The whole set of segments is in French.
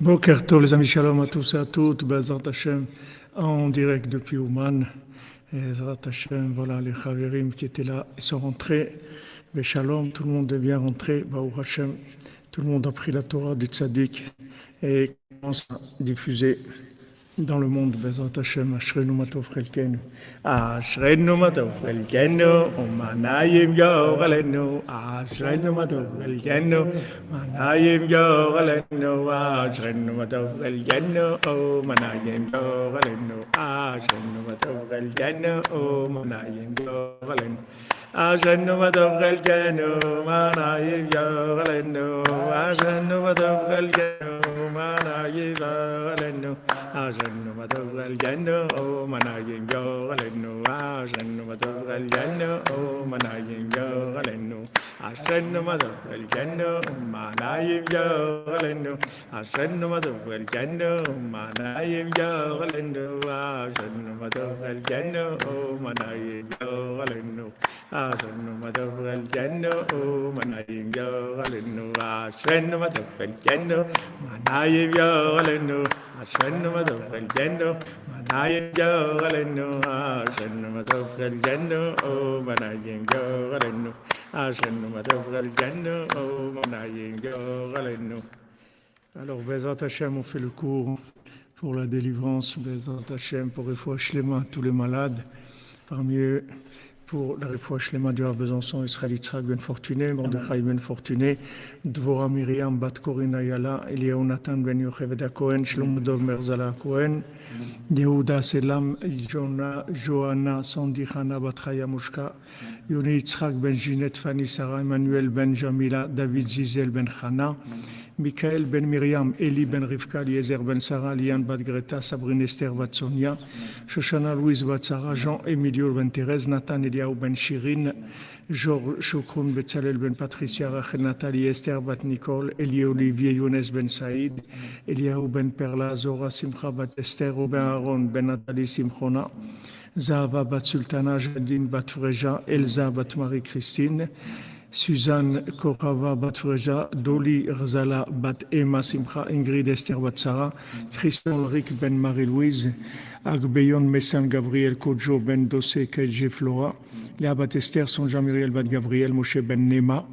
Boker Tov, les amis, shalom à tous et à toutes, Bezrat Hashem, en direct depuis Ouman. Bezrat Hashem, voilà, les Chaverim qui étaient là, ils sont rentrés. Mais shalom, tout le monde est bien rentré. Baruch Hashem, tout le monde a pris la Torah du Tzaddik et commence à diffuser dans le monde. Bezrat Hashem, Ashrenu Matov Chelkenu. Ashrenu Matov Chelkenu, Umanayim Yoralenu. Ashrenu Matov Chelkenu, Umanayim Yoralenu. Ashrenu Matov Chelkenu, Umanayim Yoralenu. Ashrenu Matov Chelkenu, Umanayim Yoralenu. Ashrenu Matov Chelkenu, Umanayim Yoralenu. Ashrenu Matov Chelkenu, Umanayim Yoralenu. Ashrenu Matov Chelkenu, Umanayim Yoralenu. Ashrenu Matov Chelkenu, Umanayim Yoralenu. Ashrenu Matov Chelkenu, Umanayim Yoralenu. Ashrenu Matov Chelkenu, Umanayim Yoralenu. Ashrenu Matov Chelkenu, Umanayim Yoralenu. Ashrenu Matov Chelkenu, Umanayim Yoralenu. Ashrenu Matov Chelkenu, Umanayim Yoralenu. Ashrenu Matov Chelkenu, Umanayim Yoralenu. Ashrenu Matov Chelkenu, Umanayim Yoralenu. Ashrenu Matov Chelkenu, Umanayim Yoralenu. Alors, Bezrat Hashem, on fait le cours pour la délivrance. Bezrat Hashem, pour Refoua Shlema, tous les malades. Parmi eux, pour la Refoua Shlema du Rav Besançon, Israël Yitzhak Ben Fortuné, Mordechai Ben Fortuné, Dvorah Miriam Bat Corinne Ayala, Eliyahu Nathan Ben Yocheved Cohen, Shlomo Dov Merzala Cohen, Yehuda Selam, Johanna Sandi Chana Bat Chaya Mushka, Yoni Yitzhak Ben Ginette Fanny Sarah, Emmanuel Ben Jamila, David Zizel Ben Chana, Michael Ben Miriam, Eli Ben Rivka, Eliezer Ben Sarah, Liane Bat Greta, Sabrine Esther Bat Sonia, Shoshana Louise Bat Sarah, Jean Emilio Ben Thérèse, Nathan Eliaou Ben Shirin, Georges Choukroun Betzalel Ben Patricia, Rachel Nathalie Esther Bat Nicole, Elie Olivier Younes Ben Saïd, Eliaou Ben Perla, Zora Simcha Bat Esther, Robin Aaron Ben Nathalie Simchona, Zahava Bat Sultana, Jadine Bat Freja, Elsa Bat Marie-Christine, Suzanne Korava Bat Freja, Doli Rzala Bat Emma Simcha, Ingrid Esther Bat Sarah, Christian Ulrich Ben Marie-Louise, Agbeyon Messan Gabriel Kodjo Ben Dossé Kedje Flora, Léa Bat Esther Sonja Muriel Bat Gabriel Moshe Ben Nema,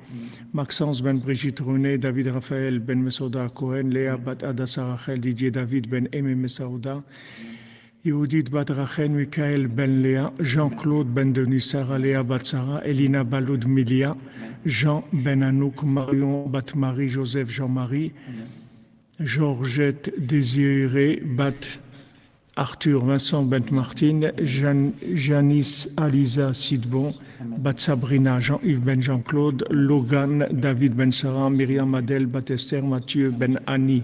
Maxence Ben Brigitte René, David Raphaël Ben Mesouda Cohen, Léa Bat Adassa Rachel Didier David Ben Aimé Mesouda, Yehudit Bat Rachel Michael Ben Léa, Jean-Claude Ben Denis Sarah Léa Bat Sarah, Elina Baloud Milia, Jean Ben Anouk, Marion Bat Marie, Joseph Jean-Marie, Georgette Désiré Bat Arthur Vincent Ben Martine, Janice Aliza Sidbon, Bat Sabrina Jean-Yves Ben Jean-Claude, Logan David Ben Sarah, Myriam Adèle Bat Esther, Mathieu Ben Annie.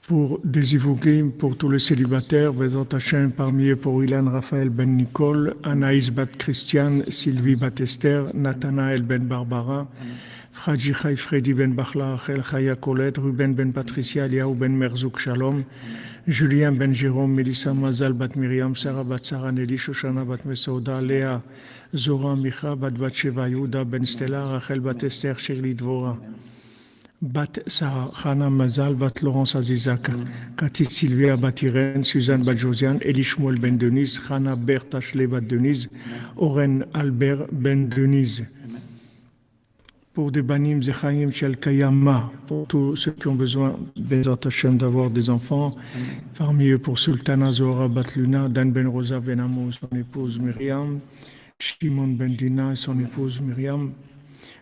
Pour des Ivougim, pour tous les célibataires, Bezrat Hashem, parmi eux pour Ilan Raphaël Ben Nicole, Anaïs Bat Christiane, Sylvie Bat Esther, Nathanaël Ben Barbara, Fradji Chai Freddy Ben Bachla, Rachel Chaya Colette, Ruben Ben Patricia, Liaou Ben Merzouk Shalom, Julien Ben Jérôme, Melissa Mazal Bat Miriam, Sarah Bat Sarah Nelly, Shoshana Bat Mesouda, Léa Zora Micha Bat Batsheva, Yehuda Ben Stella, Rachel Bat Esther, Shirley Dvorah, Bat Sarah, Hana Mazal, Bat Laurence Azizak, Katit Sylvia Bat Irène, Suzanne Bat Josiane, Elie Shmuel Ben Denise, Hana Bert Ashley Bat Denise, Oren Albert Ben Denise. Pour des Banim Zechaim Shel Kayama, pour tous ceux qui ont besoin, Bezrat Hashem, d'avoir des enfants, parmi eux pour Sultana Zohara Bat Luna, Dan Ben Rosa Ben Amo, son épouse Myriam, Shimon Ben Dina et son épouse Myriam,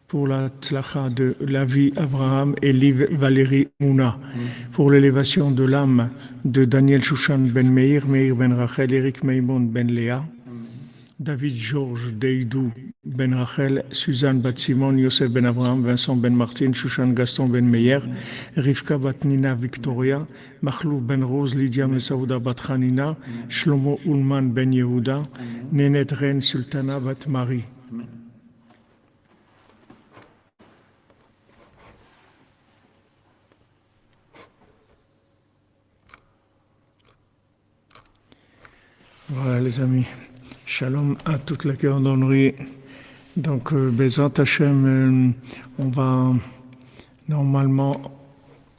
pour la tzlacha de Lavi Abraham et Liv Valérie Mouna, pour l'élévation de l'âme de Daniel Shushan Ben Meir, Meir Ben Rachel, Eric Meimon Ben Léa, David Georges Deidou Ben Rachel, Suzanne Bat Simon, Yosef Ben Abraham, Vincent Ben Martin, Shushan Gaston Ben Meyer, Rivka Bat Nina Victoria, Mahlouf Ben Rose, Lydia Mesaouda Bat Hanina, Shlomo Ulman Ben Yehuda, Nenet Ren Sultana Bat Marie. Voilà les amis, shalom à toute la cordonnerie. Donc Bezrat Hashem, on va Normalement,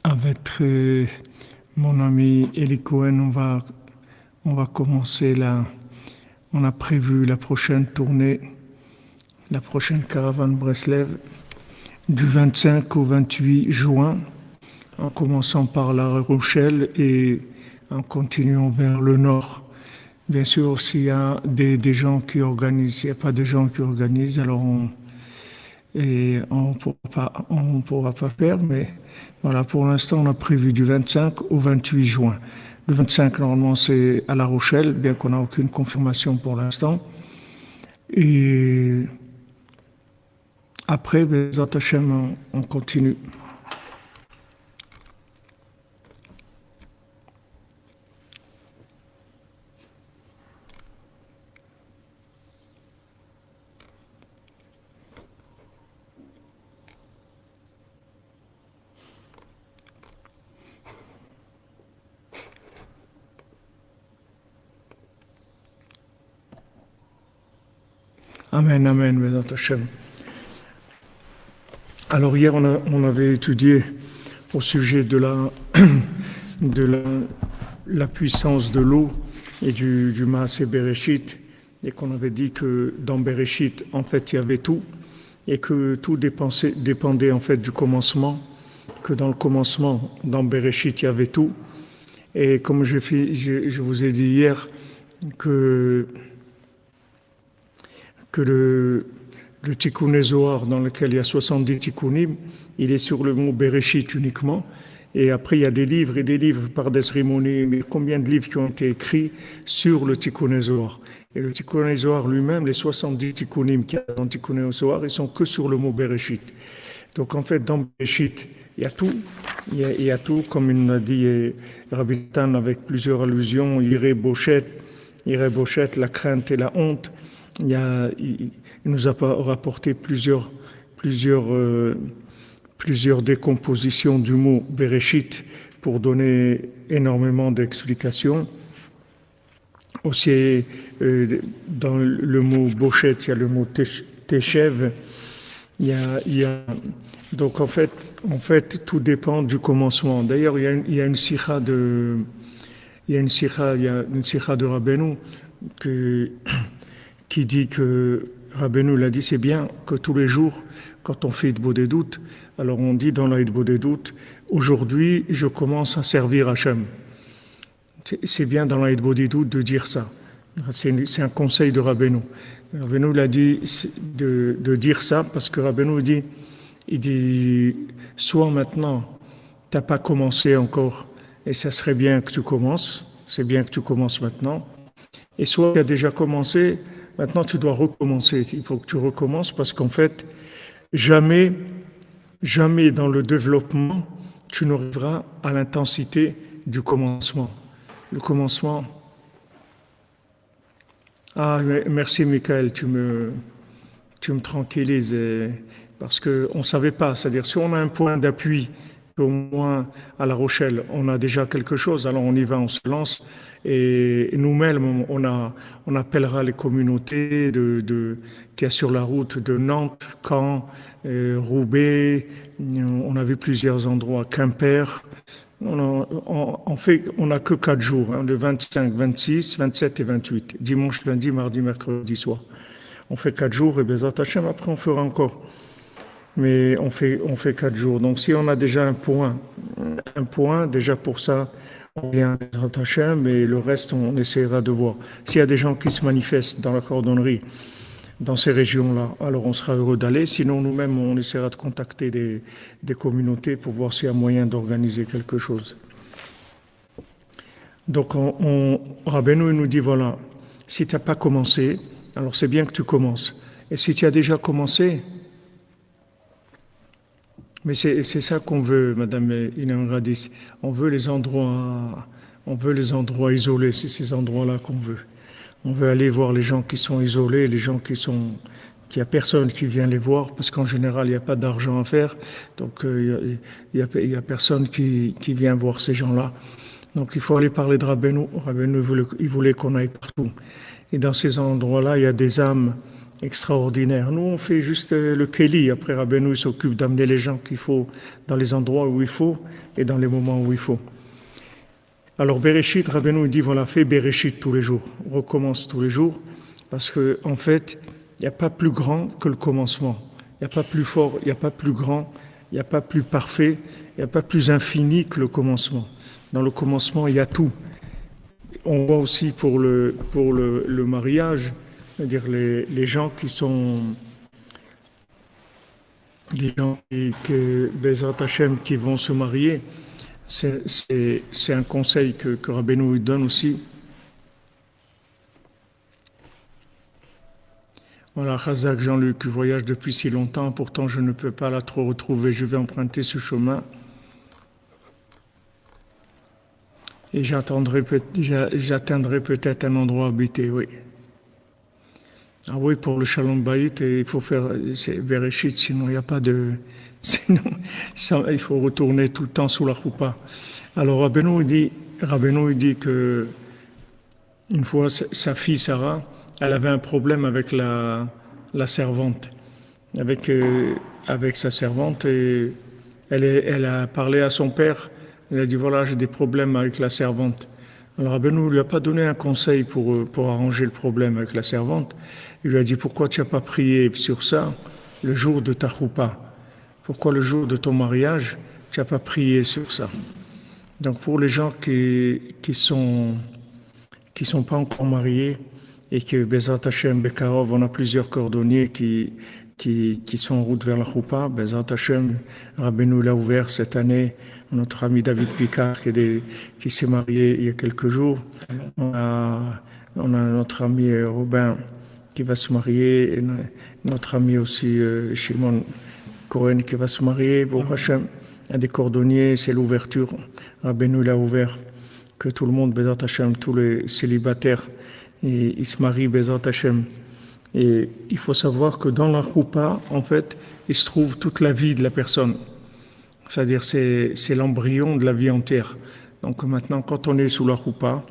avec mon ami Eli Cohen, on va commencer on a prévu la prochaine tournée, la prochaine caravane Breslev, du 25 au 28 juin, en commençant par La Rochelle et en continuant vers le nord. Bien sûr, s'il y a des gens qui organisent, s'il n'y a pas de gens qui organisent, alors on pourra pas faire, mais voilà, pour l'instant, on a prévu du 25 au 28 juin. Le 25, normalement, c'est à La Rochelle, bien qu'on n'a aucune confirmation pour l'instant. Et après, Bezat Hashem, on continue. Amen, amen, Bezat Hashem. Alors hier, on avait étudié au sujet de la puissance de l'eau et du Maaseh Bereshit, et qu'on avait dit que dans Bereshit, en fait, il y avait tout, et que tout dépendait en fait du commencement, que dans le commencement, dans Bereshit, il y avait tout. Et comme je vous ai dit hier, que le Tikkun Zohar, dans lequel il y a 70 Tikkunim, il est sur le mot Bereshit uniquement. Et après, il y a des livres et des livres par des cérémonies, mais combien de livres qui ont été écrits sur le Tikkun Zohar. Et le Tikkun Zohar lui-même, les 70 Tikkunim qu'il y a dans le Tikkun Zohar, ils sont que sur le mot Bereshit. Donc en fait, dans Bereshit, il y a tout. Il y a tout, comme il l'a dit Rabbi Tan avec plusieurs allusions, Iré Bochet, la crainte et la honte. Il nous a rapporté plusieurs décompositions du mot Bereshit pour donner énormément d'explications. Aussi, dans le mot Bochet, il y a le mot Teshev. Donc en fait, tout dépend du commencement. D'ailleurs, il y a une sikha de Rabbeinu qui dit que Rabbeinu l'a dit, c'est bien que tous les jours, quand on fait Hitbo des doutes, alors on dit dans la Hitbo des doutes, aujourd'hui, je commence à servir Hachem. C'est bien dans la Hitbo des doutes de dire ça. C'est un conseil de Rabbeinu. Rabbeinu l'a dit de dire ça parce que Rabbeinu il dit, soit maintenant, tu n'as pas commencé encore, et ça serait bien que tu commences, c'est bien que tu commences maintenant, et soit tu as déjà commencé, maintenant tu dois recommencer, il faut que tu recommences parce qu'en fait, jamais dans le développement, tu n'arriveras à l'intensité du commencement. Le commencement... Ah, merci Michael, tu me tranquillises, parce qu'on ne savait pas, c'est-à-dire si on a un point d'appui, au moins à La Rochelle, on a déjà quelque chose, alors on y va, on se lance, et nous-mêmes, on appellera les communautés qu'il y a sur la route de Nantes, Caen, Roubaix, on a vu plusieurs endroits, Quimper. On n'a que 4 jours, le 25, 26, 27 et 28, dimanche, lundi, mardi, mercredi soir. On fait 4 jours et Bezat Hashem, après on fera encore. Mais on fait 4 jours. Donc si on a déjà un point, déjà pour ça, on vient Bezat Hashem et le reste, on essaiera de voir. S'il y a des gens qui se manifestent dans la cordonnerie, dans ces régions-là, alors on sera heureux d'aller. Sinon, nous-mêmes, on essaiera de contacter des communautés pour voir s'il y a moyen d'organiser quelque chose. Donc, Rabbeinu nous dit, voilà, si tu n'as pas commencé, alors c'est bien que tu commences. Et si tu as déjà commencé, mais c'est ça qu'on veut, Madame Inan Radis, on veut les endroits isolés, c'est ces endroits-là qu'on veut. On veut aller voir les gens qui sont isolés, les gens qu'il n'y a personne qui vient les voir, parce qu'en général, il n'y a pas d'argent à faire, donc il y a personne qui vient voir ces gens-là. Donc il faut aller parler de Rabbeinu. Rabbeinu, il voulait qu'on aille partout. Et dans ces endroits-là, il y a des âmes extraordinaire. Nous, on fait juste le Kéli. Après, Rabbeinu il s'occupe d'amener les gens qu'il faut dans les endroits où il faut et dans les moments où il faut. Alors, Bereshit, Rabbeinu dit, voilà, fais Bereshit tous les jours. On recommence tous les jours parce que, en fait, il n'y a pas plus grand que le commencement. Il n'y a pas plus fort, il n'y a pas plus grand, il n'y a pas plus parfait, il n'y a pas plus infini que le commencement. Dans le commencement, il y a tout. On voit aussi pour le mariage, c'est-à-dire les gens qui sont, les gens Bezrat Hashem, qui vont se marier, c'est un conseil que Rabbeinu donne aussi. Voilà, Chazak Jean-Luc, je voyage depuis si longtemps, pourtant je ne peux pas la trop retrouver, je vais emprunter ce chemin. Et j'atteindrai peut-être un endroit habité, oui. Ah oui, pour le Shalom Bayit, il faut faire, c'est Bereshit, sinon il n'y a pas de... Sinon, il faut retourner tout le temps sous la choupa. Alors Rabbeinu dit que une fois, sa fille Sarah, elle avait un problème avec la servante, avec sa servante, et elle a parlé à son père. Elle a dit, voilà, j'ai des problèmes avec la servante. Alors Rabbeinu ne lui a pas donné un conseil pour arranger le problème avec la servante. Il lui a dit, pourquoi tu n'as pas prié sur ça le jour de ta choupa? Pourquoi le jour de ton mariage, tu n'as pas prié sur ça? Donc pour les gens qui sont pas encore mariés et que Bezrat Hashem, Bekarov, on a plusieurs cordonniers qui sont en route vers la choupa. Bezrat Hashem, Rabbeinu l'a ouvert cette année. Notre ami David Picard qui s'est marié il y a quelques jours. On a notre ami Robin qui va se marier, et notre ami aussi Shimon Cohen qui va se marier. Pour Hachem, un des cordonniers, c'est l'ouverture. Rabbeinu l'a ouvert, que tout le monde, Bezrat Hashem, tous les célibataires, ils se marient, Bezrat Hashem. Et il faut savoir que dans la choupa, en fait, il se trouve toute la vie de la personne. C'est-à-dire, c'est l'embryon de la vie entière. Donc maintenant, quand on est sous la choupa,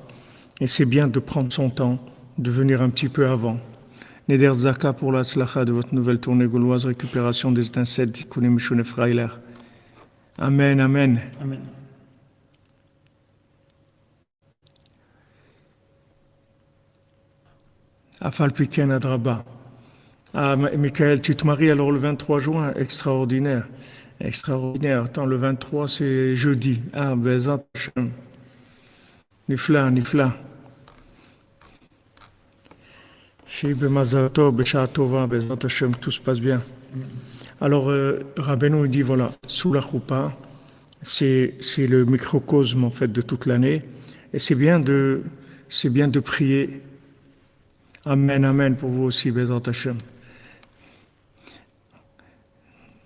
et c'est bien de prendre son temps, de venir un petit peu avant. Neder Zaka pour la tzlacha de votre nouvelle tournée gauloise, récupération des étincelles, Tikkunim Mishune Freiler. Amen, amen. Amen. Afal Piken Adraba. Ah, Michael, tu te maries alors le 23 juin, extraordinaire. Extraordinaire. Attends, le 23, c'est jeudi. Ah, Bezrat Hashem. Nifla, nifla. Shib Mazal Tov, Besha Tova, Bezrat Hashem, tout se passe bien. Alors, Rabbeinu dit, voilà, sous la choupa, c'est le microcosme, en fait, de toute l'année. Et c'est bien de prier. Amen, amen, pour vous aussi, Bezrat Hashem.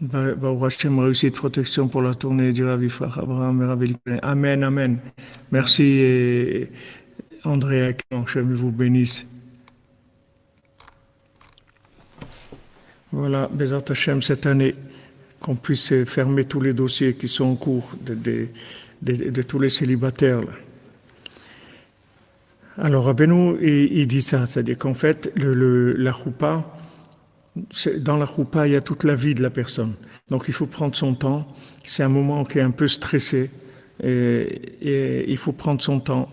Baruch Hashem, réussite, protection pour la tournée du Rav Yifrach Abraham et Rav Elikone. Amen, amen. Merci, et André, que Hashem vous bénisse. Voilà, Bezrat Hashem, cette année, qu'on puisse fermer tous les dossiers qui sont en cours de tous les célibataires. Là. Alors, Rabbeinu, il dit ça, c'est-à-dire qu'en fait, la choupa, dans la choupa, il y a toute la vie de la personne. Donc, il faut prendre son temps. C'est un moment qui est un peu stressé et il faut prendre son temps.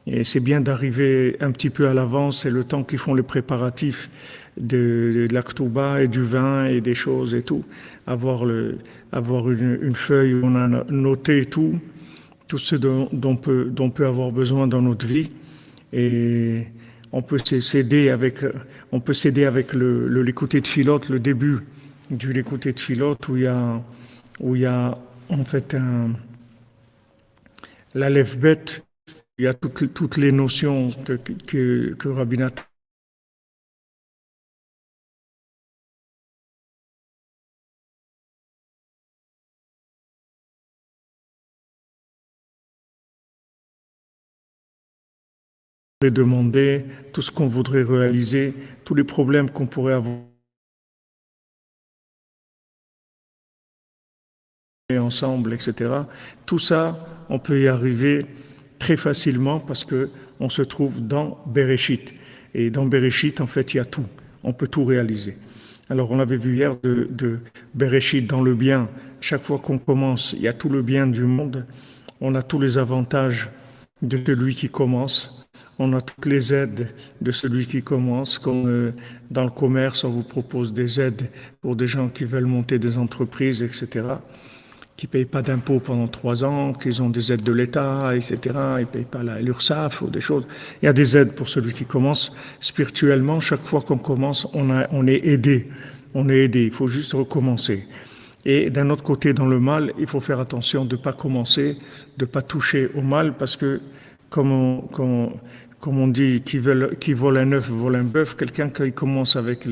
Et c'est bien d'arriver un petit peu à l'avance. C'est le temps qu'ils font les préparatifs de l'Aktouba et du vin et des choses et tout. Avoir une feuille où on a noté tout ce dont on peut avoir besoin dans notre vie. Et on peut s'aider avec l'écouté de Philote, le début du l'écouté de Philote, où il y a en fait l'Aleph Bet, il y a toutes les notions que Rabbi Nathan demander, tout ce qu'on voudrait réaliser, tous les problèmes qu'on pourrait avoir ensemble, etc. Tout ça, on peut y arriver très facilement parce que on se trouve dans Bereshit. Et dans Bereshit, en fait, il y a tout. on peut tout réaliser. Alors on avait vu hier de Bereshit dans le bien, chaque fois qu'on commence, il y a tout le bien du monde, on a tous les avantages de celui qui commence, on a toutes les aides de celui qui commence, comme dans le commerce, on vous propose des aides pour des gens qui veulent monter des entreprises, etc., qui ne payent pas d'impôts pendant 3 ans, qui ont des aides de l'État, etc., ils ne payent pas l'URSSAF ou des choses. Il y a des aides pour celui qui commence. Spirituellement, chaque fois qu'on commence, on est aidé. On est aidé, il faut juste recommencer. Et d'un autre côté, dans le mal, il faut faire attention de ne pas commencer, de ne pas toucher au mal, parce que, comme on dit, qui vole un œuf vole un bœuf. Quelqu'un qui commence avec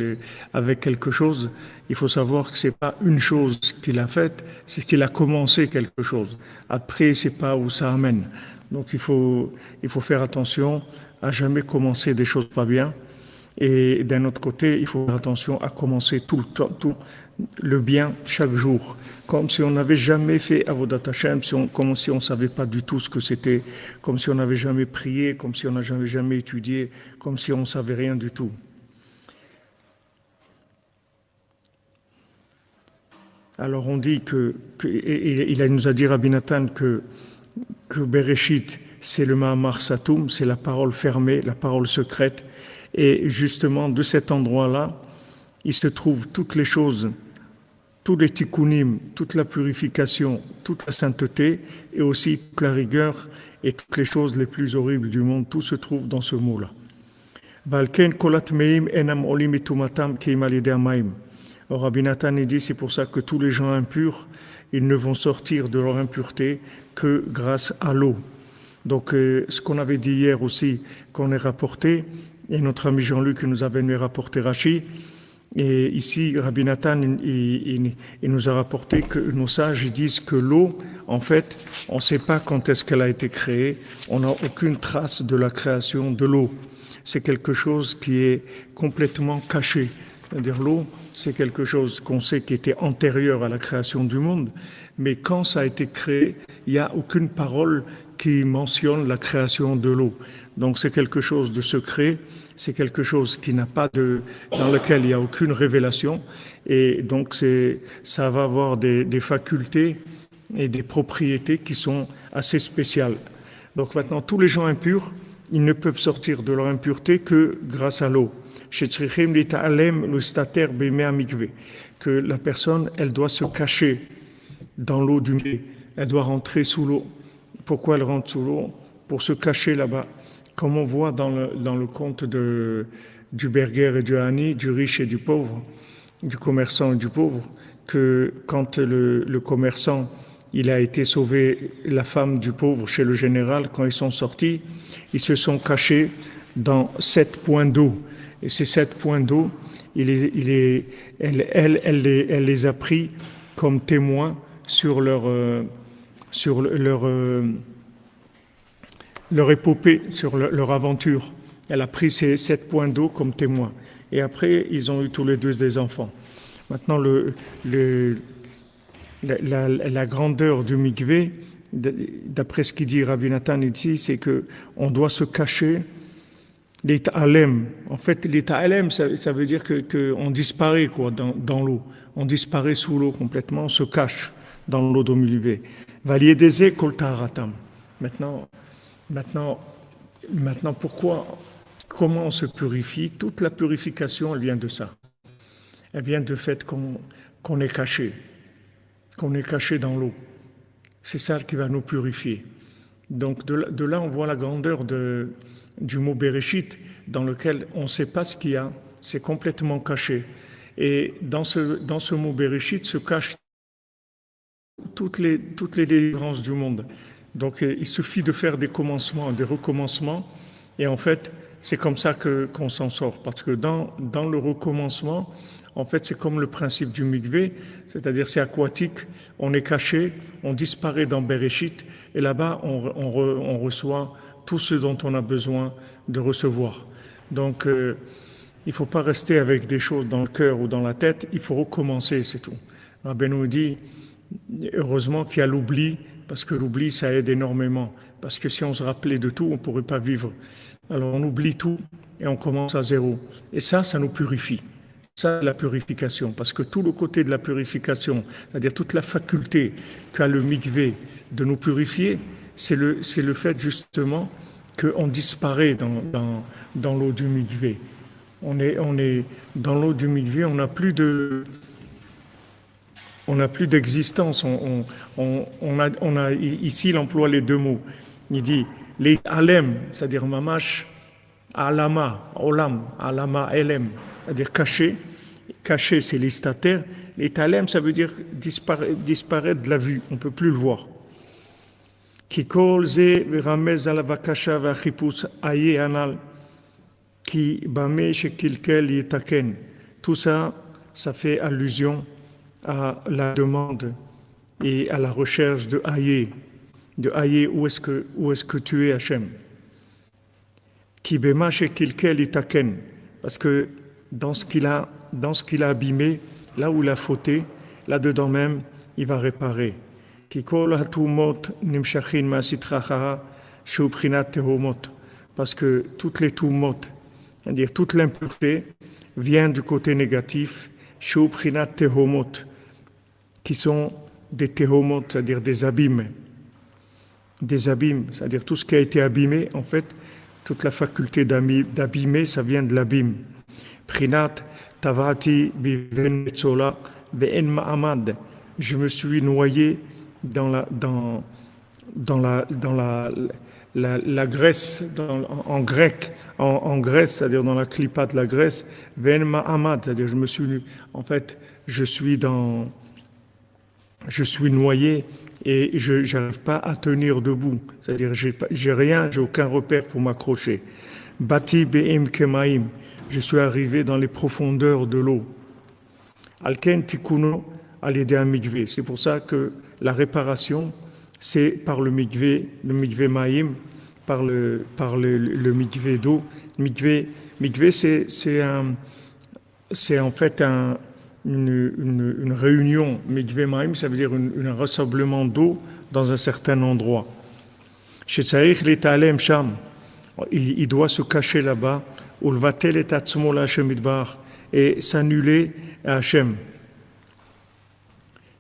quelque chose, il faut savoir que c'est pas une chose qu'il a faite, c'est qu'il a commencé quelque chose. Après, c'est pas où ça amène. Donc il faut faire attention à jamais commencer des choses pas bien. Et d'un autre côté, il faut faire attention à commencer tout le temps, tout le bien chaque jour, comme si on n'avait jamais fait Avodat Hashem, comme si on ne savait pas du tout ce que c'était, comme si on n'avait jamais prié, comme si on n'avait jamais étudié, comme si on ne savait rien du tout. Alors on dit il nous a dit Rabbi Nathan que Bereshit, c'est le Mahamar Satoum, c'est la parole fermée, la parole secrète. Et justement, de cet endroit-là, il se trouve toutes les choses, tous les tikkunim, toute la purification, toute la sainteté, et aussi toute la rigueur et toutes les choses les plus horribles du monde, tout se trouve dans ce mot-là. Rabbi Nathan dit, c'est pour ça que tous les gens impurs, ils ne vont sortir de leur impureté que grâce à l'eau. Donc, ce qu'on avait dit hier aussi, qu'on est rapporté, et notre ami Jean-Luc nous avait venu rapporter Rashi, et ici, Rabbi Nathan, il nous a rapporté que nos sages disent que l'eau, en fait, on ne sait pas quand est-ce qu'elle a été créée, on n'a aucune trace de la création de l'eau. C'est quelque chose qui est complètement caché. C'est-à-dire l'eau, c'est quelque chose qu'on sait qui était antérieur à la création du monde, mais quand ça a été créé, il n'y a aucune parole qui mentionne la création de l'eau. Donc c'est quelque chose de secret, c'est quelque chose qui n'a pas dans lequel il n'y a aucune révélation, et donc ça va avoir des facultés et des propriétés qui sont assez spéciales. Donc maintenant, tous les gens impurs, ils ne peuvent sortir de leur impureté que grâce à l'eau. Que la personne, elle doit se cacher dans l'eau du mikvé, elle doit rentrer sous l'eau. Pourquoi elle rentre sous l'eau? Pour se cacher là-bas. Comme on voit dans le conte du Berger et du Hani, du riche et du pauvre, du commerçant et du pauvre, que quand le commerçant, il a été sauvé, la femme du pauvre chez le général, quand ils sont sortis, ils se sont cachés dans 7 points d'eau. Et ces 7 points d'eau, elle les a pris comme témoins sur leur épopée, sur leur aventure. Elle a pris ces 7 points d'eau comme témoins. Et après, ils ont eu tous les 2 des enfants. Maintenant, la grandeur du mikvé, d'après ce qu'il dit Rabbi Nathan ici, c'est qu'on doit se cacher les ta'alem. En fait, les ta'alem, ça veut dire qu'on disparaît dans l'eau. On disparaît sous l'eau complètement, on se cache dans l'eau d'Omilvé. Valiédézé kol ta'aratam. Maintenant, comment on se purifie? Toute la purification, elle vient de ça. Elle vient du fait qu'on est caché dans l'eau. C'est ça qui va nous purifier. Donc de là, on voit la grandeur du mot Bereshit, dans lequel on ne sait pas ce qu'il y a, c'est complètement caché. Et dans ce mot Bereshit se cachent toutes les délivrances du monde. Donc il suffit de faire des commencements, des recommencements, et en fait, c'est comme ça qu'on s'en sort. Parce que dans le recommencement, en fait, c'est comme le principe du mikvé, c'est-à-dire c'est aquatique, on est caché, on disparaît dans Bereshit, et là-bas, on reçoit tout ce dont on a besoin de recevoir. Donc, il ne faut pas rester avec des choses dans le cœur ou dans la tête, il faut recommencer, c'est tout. Rabbi nous dit, heureusement qu'il y a l'oubli, parce que l'oubli, ça aide énormément. Parce que si on se rappelait de tout, on ne pourrait pas vivre. Alors on oublie tout et on commence à zéro. Et ça nous purifie. Ça, c'est la purification. Parce que tout le côté de la purification, c'est-à-dire toute la faculté qu'a le mikvé de nous purifier, c'est le fait justement qu'on disparaît dans l'eau du mikvé. On est dans l'eau du mikvé, on n'a plus d'existence. Ici, il emploie les deux mots. Il dit les alem, c'est-à-dire mamash, alama, olam, alama, elem, c'est-à-dire caché. Caché, c'est les stataires. Les talem, ça veut dire disparaître de la vue. On ne peut plus le voir. Qui kolze ramez alavakasha vachipus aye anal qui bame shekilkel yetaken. Tout ça, ça fait allusion à la demande et à la recherche de Aïe. De Aïe, où est-ce que tu es, Hachem? Qui bema shekilkel yetaken. Parce que dans ce qu'il a abîmé, là où il a fauté, là-dedans même, il va réparer. Parce que toutes les toumot, c'est-à-dire toute l'impureté, vient du côté négatif, qui sont des tehomot, c'est-à-dire des abîmes. Des abîmes, c'est-à-dire tout ce qui a été abîmé, en fait, toute la faculté d'abîmer, ça vient de l'abîme. Prinat tavati bivenetzola ve'en ma'amad. Je me suis noyé dans la Grèce, en grec, en Grèce, c'est-à-dire dans la clipa de la Grèce, ve'en ma'amad, c'est-à-dire je suis noyé et je n'arrive pas à tenir debout, c'est-à-dire j'ai aucun repère pour m'accrocher. Bati be'im kemaim. Je suis arrivé dans les profondeurs de l'eau. Alken tikuno alidé mikvé. C'est pour ça que la réparation, c'est par le mikvé maïm, par le mikvé d'eau. Mikvé, c'est en fait une réunion. Mikvé maïm, ça veut dire un rassemblement d'eau dans un certain endroit. Chez Tsaïch l'Etalem Sham, il doit se cacher là-bas. Et s'annuler à Hachem.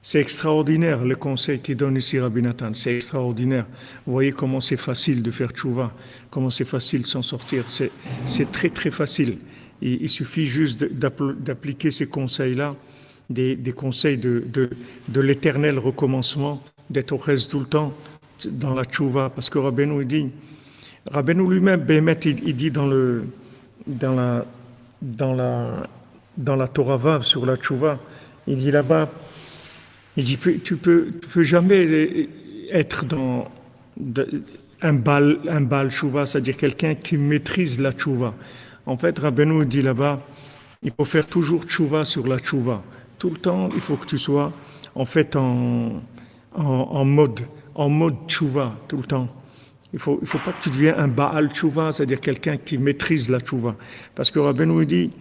C'est extraordinaire le conseil qu'il donne ici Rabbi Nathan, c'est extraordinaire. Vous voyez comment c'est facile de faire tchouva, comment c'est facile de s'en sortir, c'est très très facile. Il suffit juste d'appliquer ces conseils-là, des conseils de l'éternel recommencement, d'être au reste tout le temps dans la tchouva, parce que Rabbeinu lui-même, il dit dans la Torah Vav sur la tchouva, il dit là-bas, il dit tu peux jamais être dans un bal tchouva, c'est-à-dire quelqu'un qui maîtrise la tchouva. En fait, Rabbeinu dit là-bas, il faut faire toujours tchouva sur la tchouva. Tout le temps, il faut que tu sois en fait en mode tchouva tout le temps. Il faut pas que tu deviennes un Baal Tchouva, c'est-à-dire quelqu'un qui maîtrise la Tchouva. Parce que Rabbeinu dit,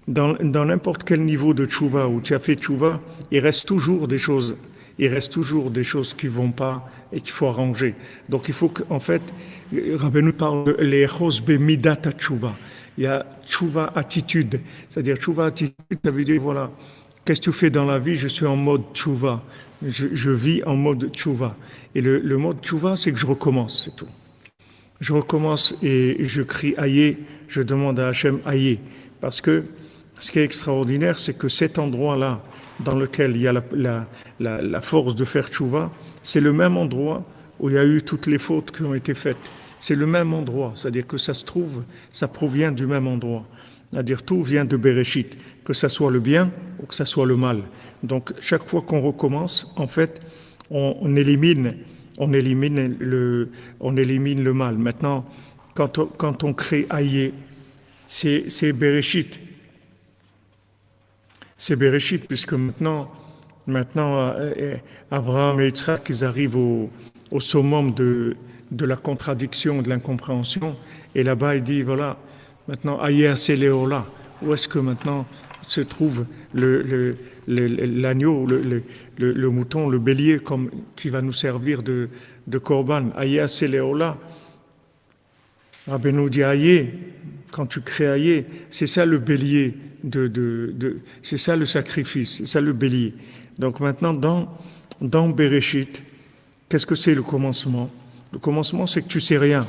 dans n'importe quel niveau de Tchouva où tu as fait Tchouva, il reste toujours des choses qui vont pas et qu'il faut arranger. Donc il faut qu'en fait, Rabbeinu parle de l'echos bemidat Tchouva. Il y a Tchouva attitude, c'est-à-dire Tchouva attitude, ça veut dire voilà, qu'est-ce que tu fais dans la vie? Je suis en mode Tchouva. Je vis en mode tchouva. Et le mode tchouva, c'est que je recommence, c'est tout. Je recommence et je crie aïe, je demande à Hachem aïe. Parce que ce qui est extraordinaire, c'est que cet endroit-là, dans lequel il y a la force de faire tchouva, c'est le même endroit où il y a eu toutes les fautes qui ont été faites. C'est le même endroit, c'est-à-dire que ça provient du même endroit. C'est-à-dire tout vient de Bereshit, que ça soit le bien ou que ça soit le mal. Donc chaque fois qu'on recommence, en fait, on élimine le mal. Maintenant, quand on crée Aïe, c'est Bereshit. C'est Bereshit, puisque maintenant Abraham et Yitzhak, ils arrivent au summum de la contradiction, de l'incompréhension. Et là-bas, il dit, voilà, maintenant, Aïe Aséléola, où est-ce que maintenant se trouve l'agneau, le mouton, le bélier qui va nous servir de korban. Aïe Aséléola. Rabbeinu dit Aïe, quand tu crées Aïe, c'est ça le bélier, c'est ça le sacrifice, c'est ça le bélier. Donc maintenant, dans Bereshit, qu'est-ce que c'est le commencement? Le commencement, c'est que tu sais rien.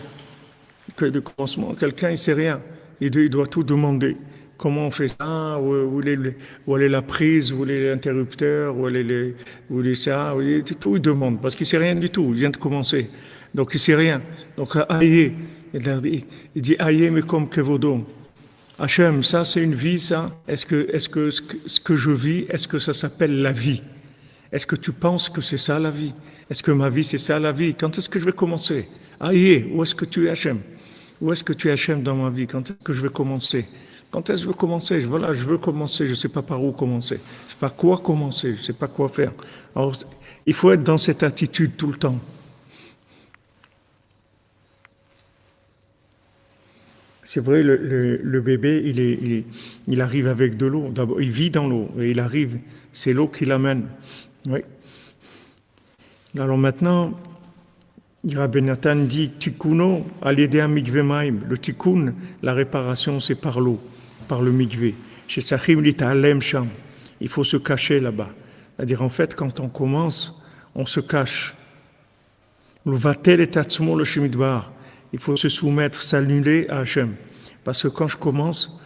Que le commencement, quelqu'un, il sait rien. Il doit tout demander. Comment on fait ça? Où est la prise? Où est l'interrupteur? Où est ça? Tout, il demande. Parce qu'il ne sait rien du tout. Il vient de commencer. Donc, il ne sait rien. Donc, Aïe, il dit Aïe, mais comme Kevodom. Hachem, ça, c'est une vie, ça. Est-ce que ce que je vis, est-ce que ça s'appelle la vie? Est-ce que tu penses que c'est ça la vie? Est-ce que ma vie, c'est ça la vie? Quand est-ce que je vais commencer? Aïe, où est-ce que tu es Hachem? Où est-ce que tu es Hachem dans ma vie? Quand est-ce que je vais commencer? Quand est-ce que je veux commencer? Voilà, je veux commencer, je ne sais pas par où commencer. Je ne sais pas quoi commencer, je ne sais pas quoi faire. Alors, il faut être dans cette attitude tout le temps. C'est vrai, le bébé, il arrive avec de l'eau. D'abord, il vit dans l'eau et il arrive, c'est l'eau qui l'amène. Oui. Alors maintenant, Rabbi Nathan dit Tikkuno al-yedei mikveh maim. Le tikkun, la réparation, c'est par l'eau, par le mikveh. Shetsachim lita'alem sham. Il faut se cacher là-bas. C'est-à-dire, en fait, quand on commence, on se cache. L'uvatel et tatzmo le shemidbar. Il faut se soumettre, s'annuler à Hachem. Parce que quand je commence,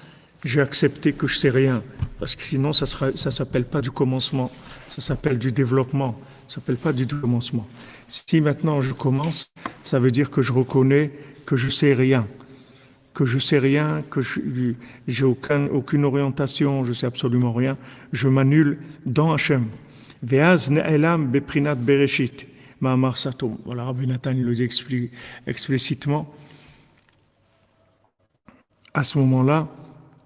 j'ai accepté que je ne sais rien. Parce que sinon, ça ne s'appelle pas du commencement. Ça s'appelle du développement. Ça ne s'appelle pas du commencement. Si maintenant je commence, ça veut dire que je reconnais que je ne sais rien. Que je ne sais rien, que je n'ai aucune orientation, je ne sais absolument rien. Je m'annule dans Hachem. Ve'az ne'elam beprinat bereshit. Ma'amar Satom. Voilà, Rabbi Nathan le dit explicitement. À ce moment-là,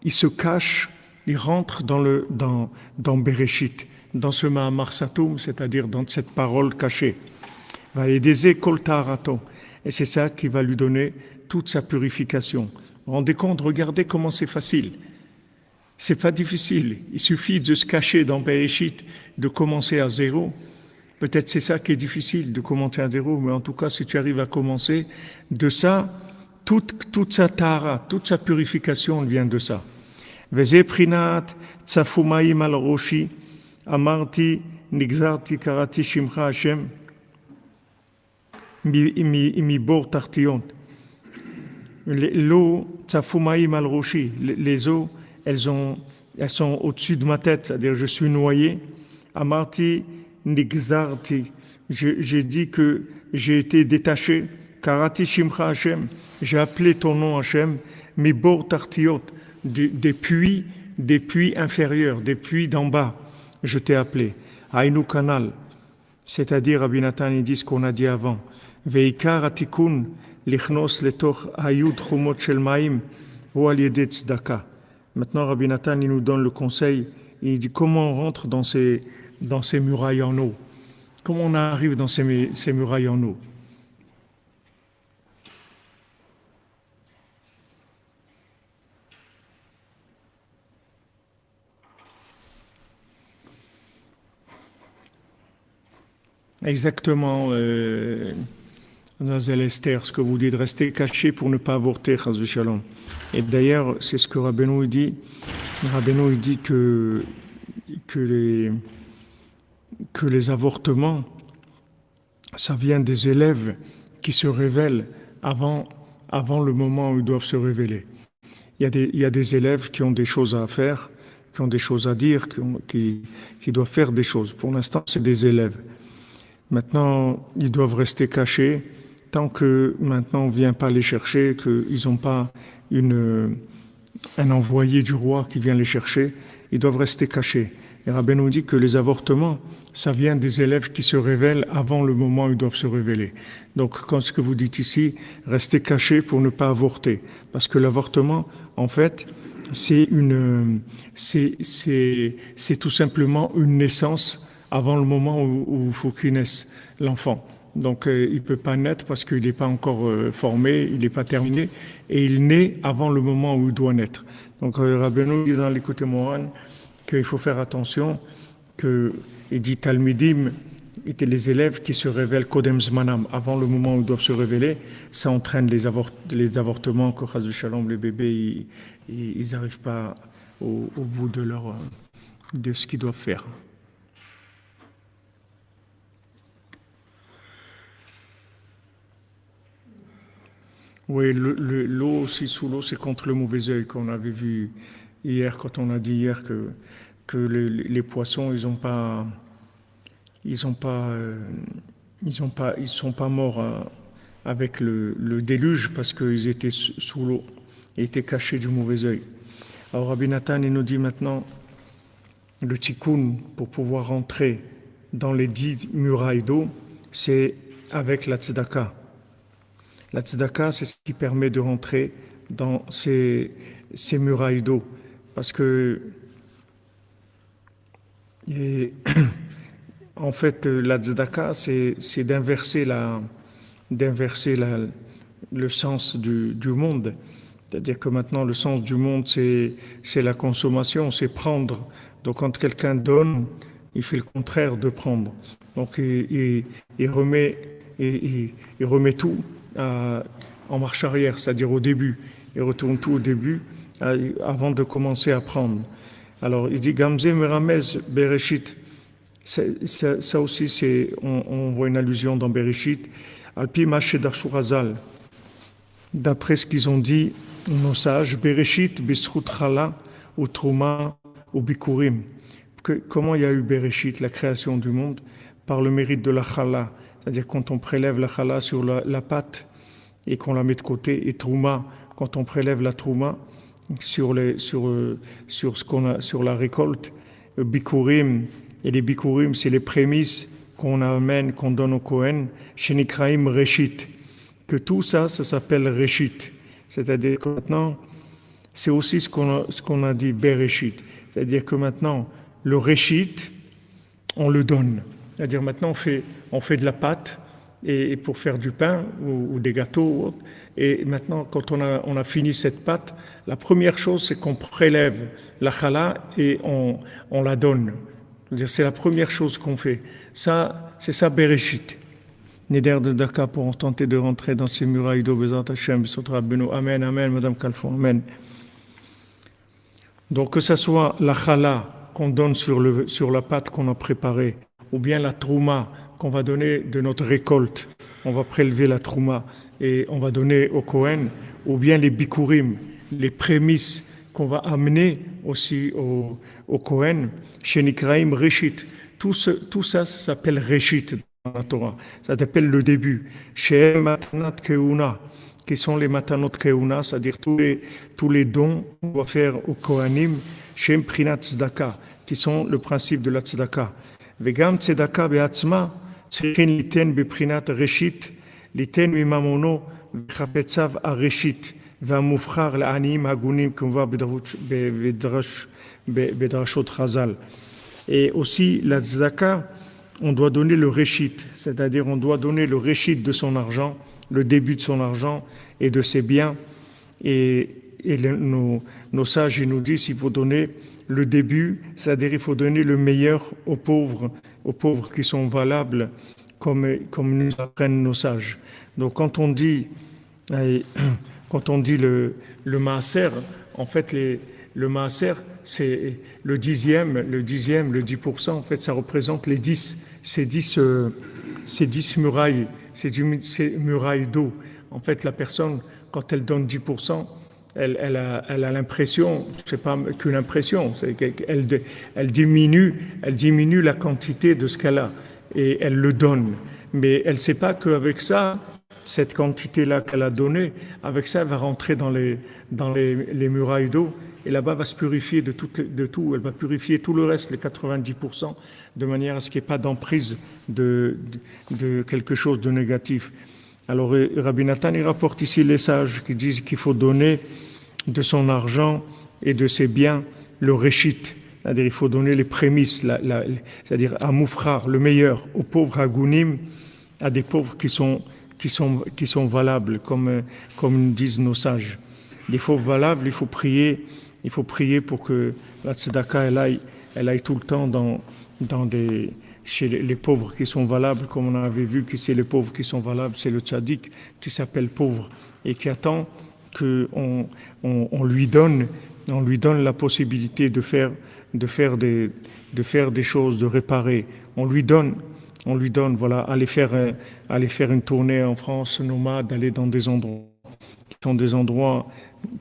il se cache, il rentre dans Bereshit, dans ce Ma'amar Satom, c'est-à-dire dans cette parole cachée. Va aider Kol Taharato. Et c'est ça qui va lui donner toute sa purification. Vous vous rendez compte, regardez comment c'est facile. C'est pas difficile. Il suffit de se cacher dans Bereshit, de commencer à zéro. Peut-être c'est ça qui est difficile, de commencer à zéro, mais en tout cas, si tu arrives à commencer, de ça, toute sa tara, toute sa purification vient de ça. Veze prinat tsafumaim al roshi, amarti nigzarti karati shimcha Hashem, mi bor tartion. L'eau tsafumaim al roshi, les eaux, elles sont au-dessus de ma tête, c'est-à-dire je suis noyé. Amarti Nigzarti, j'ai dit que j'ai été détaché. Karati Shimcha Hashem, j'ai appelé ton nom Hashem. Mibor Tartiot, des puits inférieurs, des puits d'en bas, je t'ai appelé. Aïnou Kanal, c'est-à-dire Rabbi Nathan, il dit ce qu'on a dit avant. Veikar Atikun, Lichnos Letoch Ayud Chumot Shel Maim, ou Aliyedet Tzedaka. Maintenant, Rabbi Nathan, il nous donne le conseil. Il dit comment on rentre dans ces murailles en eau. Comment on arrive dans ces murailles en eau? Exactement, Mademoiselle Esther, ce que vous dites, rester caché pour ne pas avorter, Chas v'Shalom. Et d'ailleurs, c'est ce que Rabbeinu dit. Rabbeinu dit que les avortements, ça vient des élèves qui se révèlent avant le moment où ils doivent se révéler. Il y a des élèves qui ont des choses à faire, qui ont des choses à dire, qui doivent faire des choses. Pour l'instant, c'est des élèves. Maintenant, ils doivent rester cachés tant que maintenant on ne vient pas les chercher, qu'ils n'ont pas un envoyé du roi qui vient les chercher. Ils doivent rester cachés. Et Rabbi nous dit que les avortements, ça vient des élèves qui se révèlent avant le moment où ils doivent se révéler. Donc, quand ce que vous dites ici, restez cachés pour ne pas avorter. Parce que l'avortement, en fait, c'est tout simplement une naissance avant le moment où il faut qu'il naisse l'enfant. Donc, il ne peut pas naître parce qu'il n'est pas encore formé, il n'est pas terminé, et il naît avant le moment où il doit naître. Donc, Rabbi nous dit dans l'Écoute Moran qu'il faut faire attention, il dit Talmidim, étaient les élèves qui se révèlent Kodem Zmanam, avant le moment où ils doivent se révéler. Ça entraîne les avortements, que Chas Shalom, les bébés, ils n'arrivent pas au bout de ce qu'ils doivent faire. Oui, l'eau aussi, sous l'eau, c'est contre le mauvais œil qu'on avait vu hier, quand on a dit hier que les poissons, ils sont pas morts avec le déluge parce qu'ils étaient sous l'eau, ils étaient cachés du mauvais œil. Alors Rabbi Nathan, il nous dit maintenant le tikkun pour pouvoir rentrer dans les 10 murailles d'eau, c'est avec la tzedaka. La tzedaka, c'est ce qui permet de rentrer dans ces murailles d'eau. Parce que, en fait, la tzedaka, c'est d'inverser le sens du monde. C'est-à-dire que maintenant, le sens du monde, c'est la consommation, c'est prendre. Donc, quand quelqu'un donne, il fait le contraire de prendre. Donc, il remet tout en marche arrière, c'est-à-dire au début. Il retourne tout au début avant de commencer à prendre. Alors, il dit Gamze Meramez Bereshit. Ça aussi, on voit une allusion dans Bereshit. Alpi Mashedar Shurazal. D'après ce qu'ils ont dit, nos sages, Bereshit, Bisrut Chala, ou Trouma, ou Bikurim. Comment il y a eu Bereshit, la création du monde? Par le mérite de la Chala. C'est-à-dire quand on prélève la chala sur la pâte et qu'on la met de côté, et trouma, quand on prélève la trouma sur la récolte, bikurim, et les bikurim, c'est les prémices qu'on amène, qu'on donne au Kohen, shenikraim reshit, que tout ça s'appelle reshit. C'est-à-dire que maintenant, c'est aussi ce qu'on a dit bereshit. C'est-à-dire que maintenant, le reshit, on le donne. C'est-à-dire maintenant on fait de la pâte et pour faire du pain ou des gâteaux. Et maintenant, quand on a fini cette pâte, la première chose, c'est qu'on prélève la chala et on la donne. C'est-à-dire c'est la première chose qu'on fait. Ça, c'est ça Bereshit. Neder de Daka pour tenter de rentrer dans ces murailles d'eau. Bezat Hashem, Besotra Beno. Amen, Amen, Madame Kalfon, Amen. Donc que ce soit la chala qu'on donne sur la pâte qu'on a préparée, ou bien la trouma qu'on va donner de notre récolte, on va prélever la trouma et on va donner au Kohen, ou bien les bikurim, les prémices qu'on va amener aussi au Kohen, shenikraim reshit. Tout ça s'appelle reshit dans la Torah. Ça s'appelle le début. Shehem matanat keuna, qui sont les matanot keuna, c'est-à-dire tous les dons qu'on va faire au Kohanim, shehem prinat tzedaka, qui sont le principe de la tzedaka. וגם צדקה בעצמה צריכים ליתן בבחינת ראשית, ליתן מממונו וחפציו הראשית והמובחר לעניים הגונים כמובן בדרשות חז"ל. Et aussi la tzedaka, on doit donner le réchit, c'est-à-dire on doit donner le réchit de son argent, le début de son argent et de ses biens. Et nos sages ils nous disent qu'il faut donner le début, c'est-à-dire il faut donner le meilleur aux pauvres qui sont valables, comme nous apprennent nos sages. Donc quand on dit le maaser, en fait le maaser c'est le dixième, le 10%, en fait ça représente les 10, ces 10 murailles, ces murailles d'eau. En fait la personne, quand elle donne 10%, elle a l'impression, c'est pas qu'une impression, c'est qu'elle diminue la quantité de ce qu'elle a et elle le donne. Mais elle ne sait pas qu'avec ça, cette quantité-là qu'elle a donnée, avec ça, elle va rentrer dans les murailles d'eau et là-bas va se purifier de tout. Elle va purifier tout le reste, les 90%, de manière à ce qu'il n'y ait pas d'emprise de quelque chose de négatif. Alors, Rabbi Nathan, il rapporte ici les sages qui disent qu'il faut donner de son argent et de ses biens le réchit. C'est-à-dire, il faut donner les prémices, c'est-à-dire à Moufrar, le meilleur, aux pauvres Agounim, à des pauvres qui sont valables, comme nous disent nos sages. Les pauvres valables, il faut prier pour que la tzedaka, elle aille tout le temps dans chez les pauvres qui sont valables, comme on avait vu que c'est les pauvres qui sont valables, c'est le tzaddik qui s'appelle pauvre et qui attend qu'on lui donne la possibilité de faire des choses, de réparer. On lui donne, voilà, aller faire une tournée en France nomade, aller dans des endroits qui sont des endroits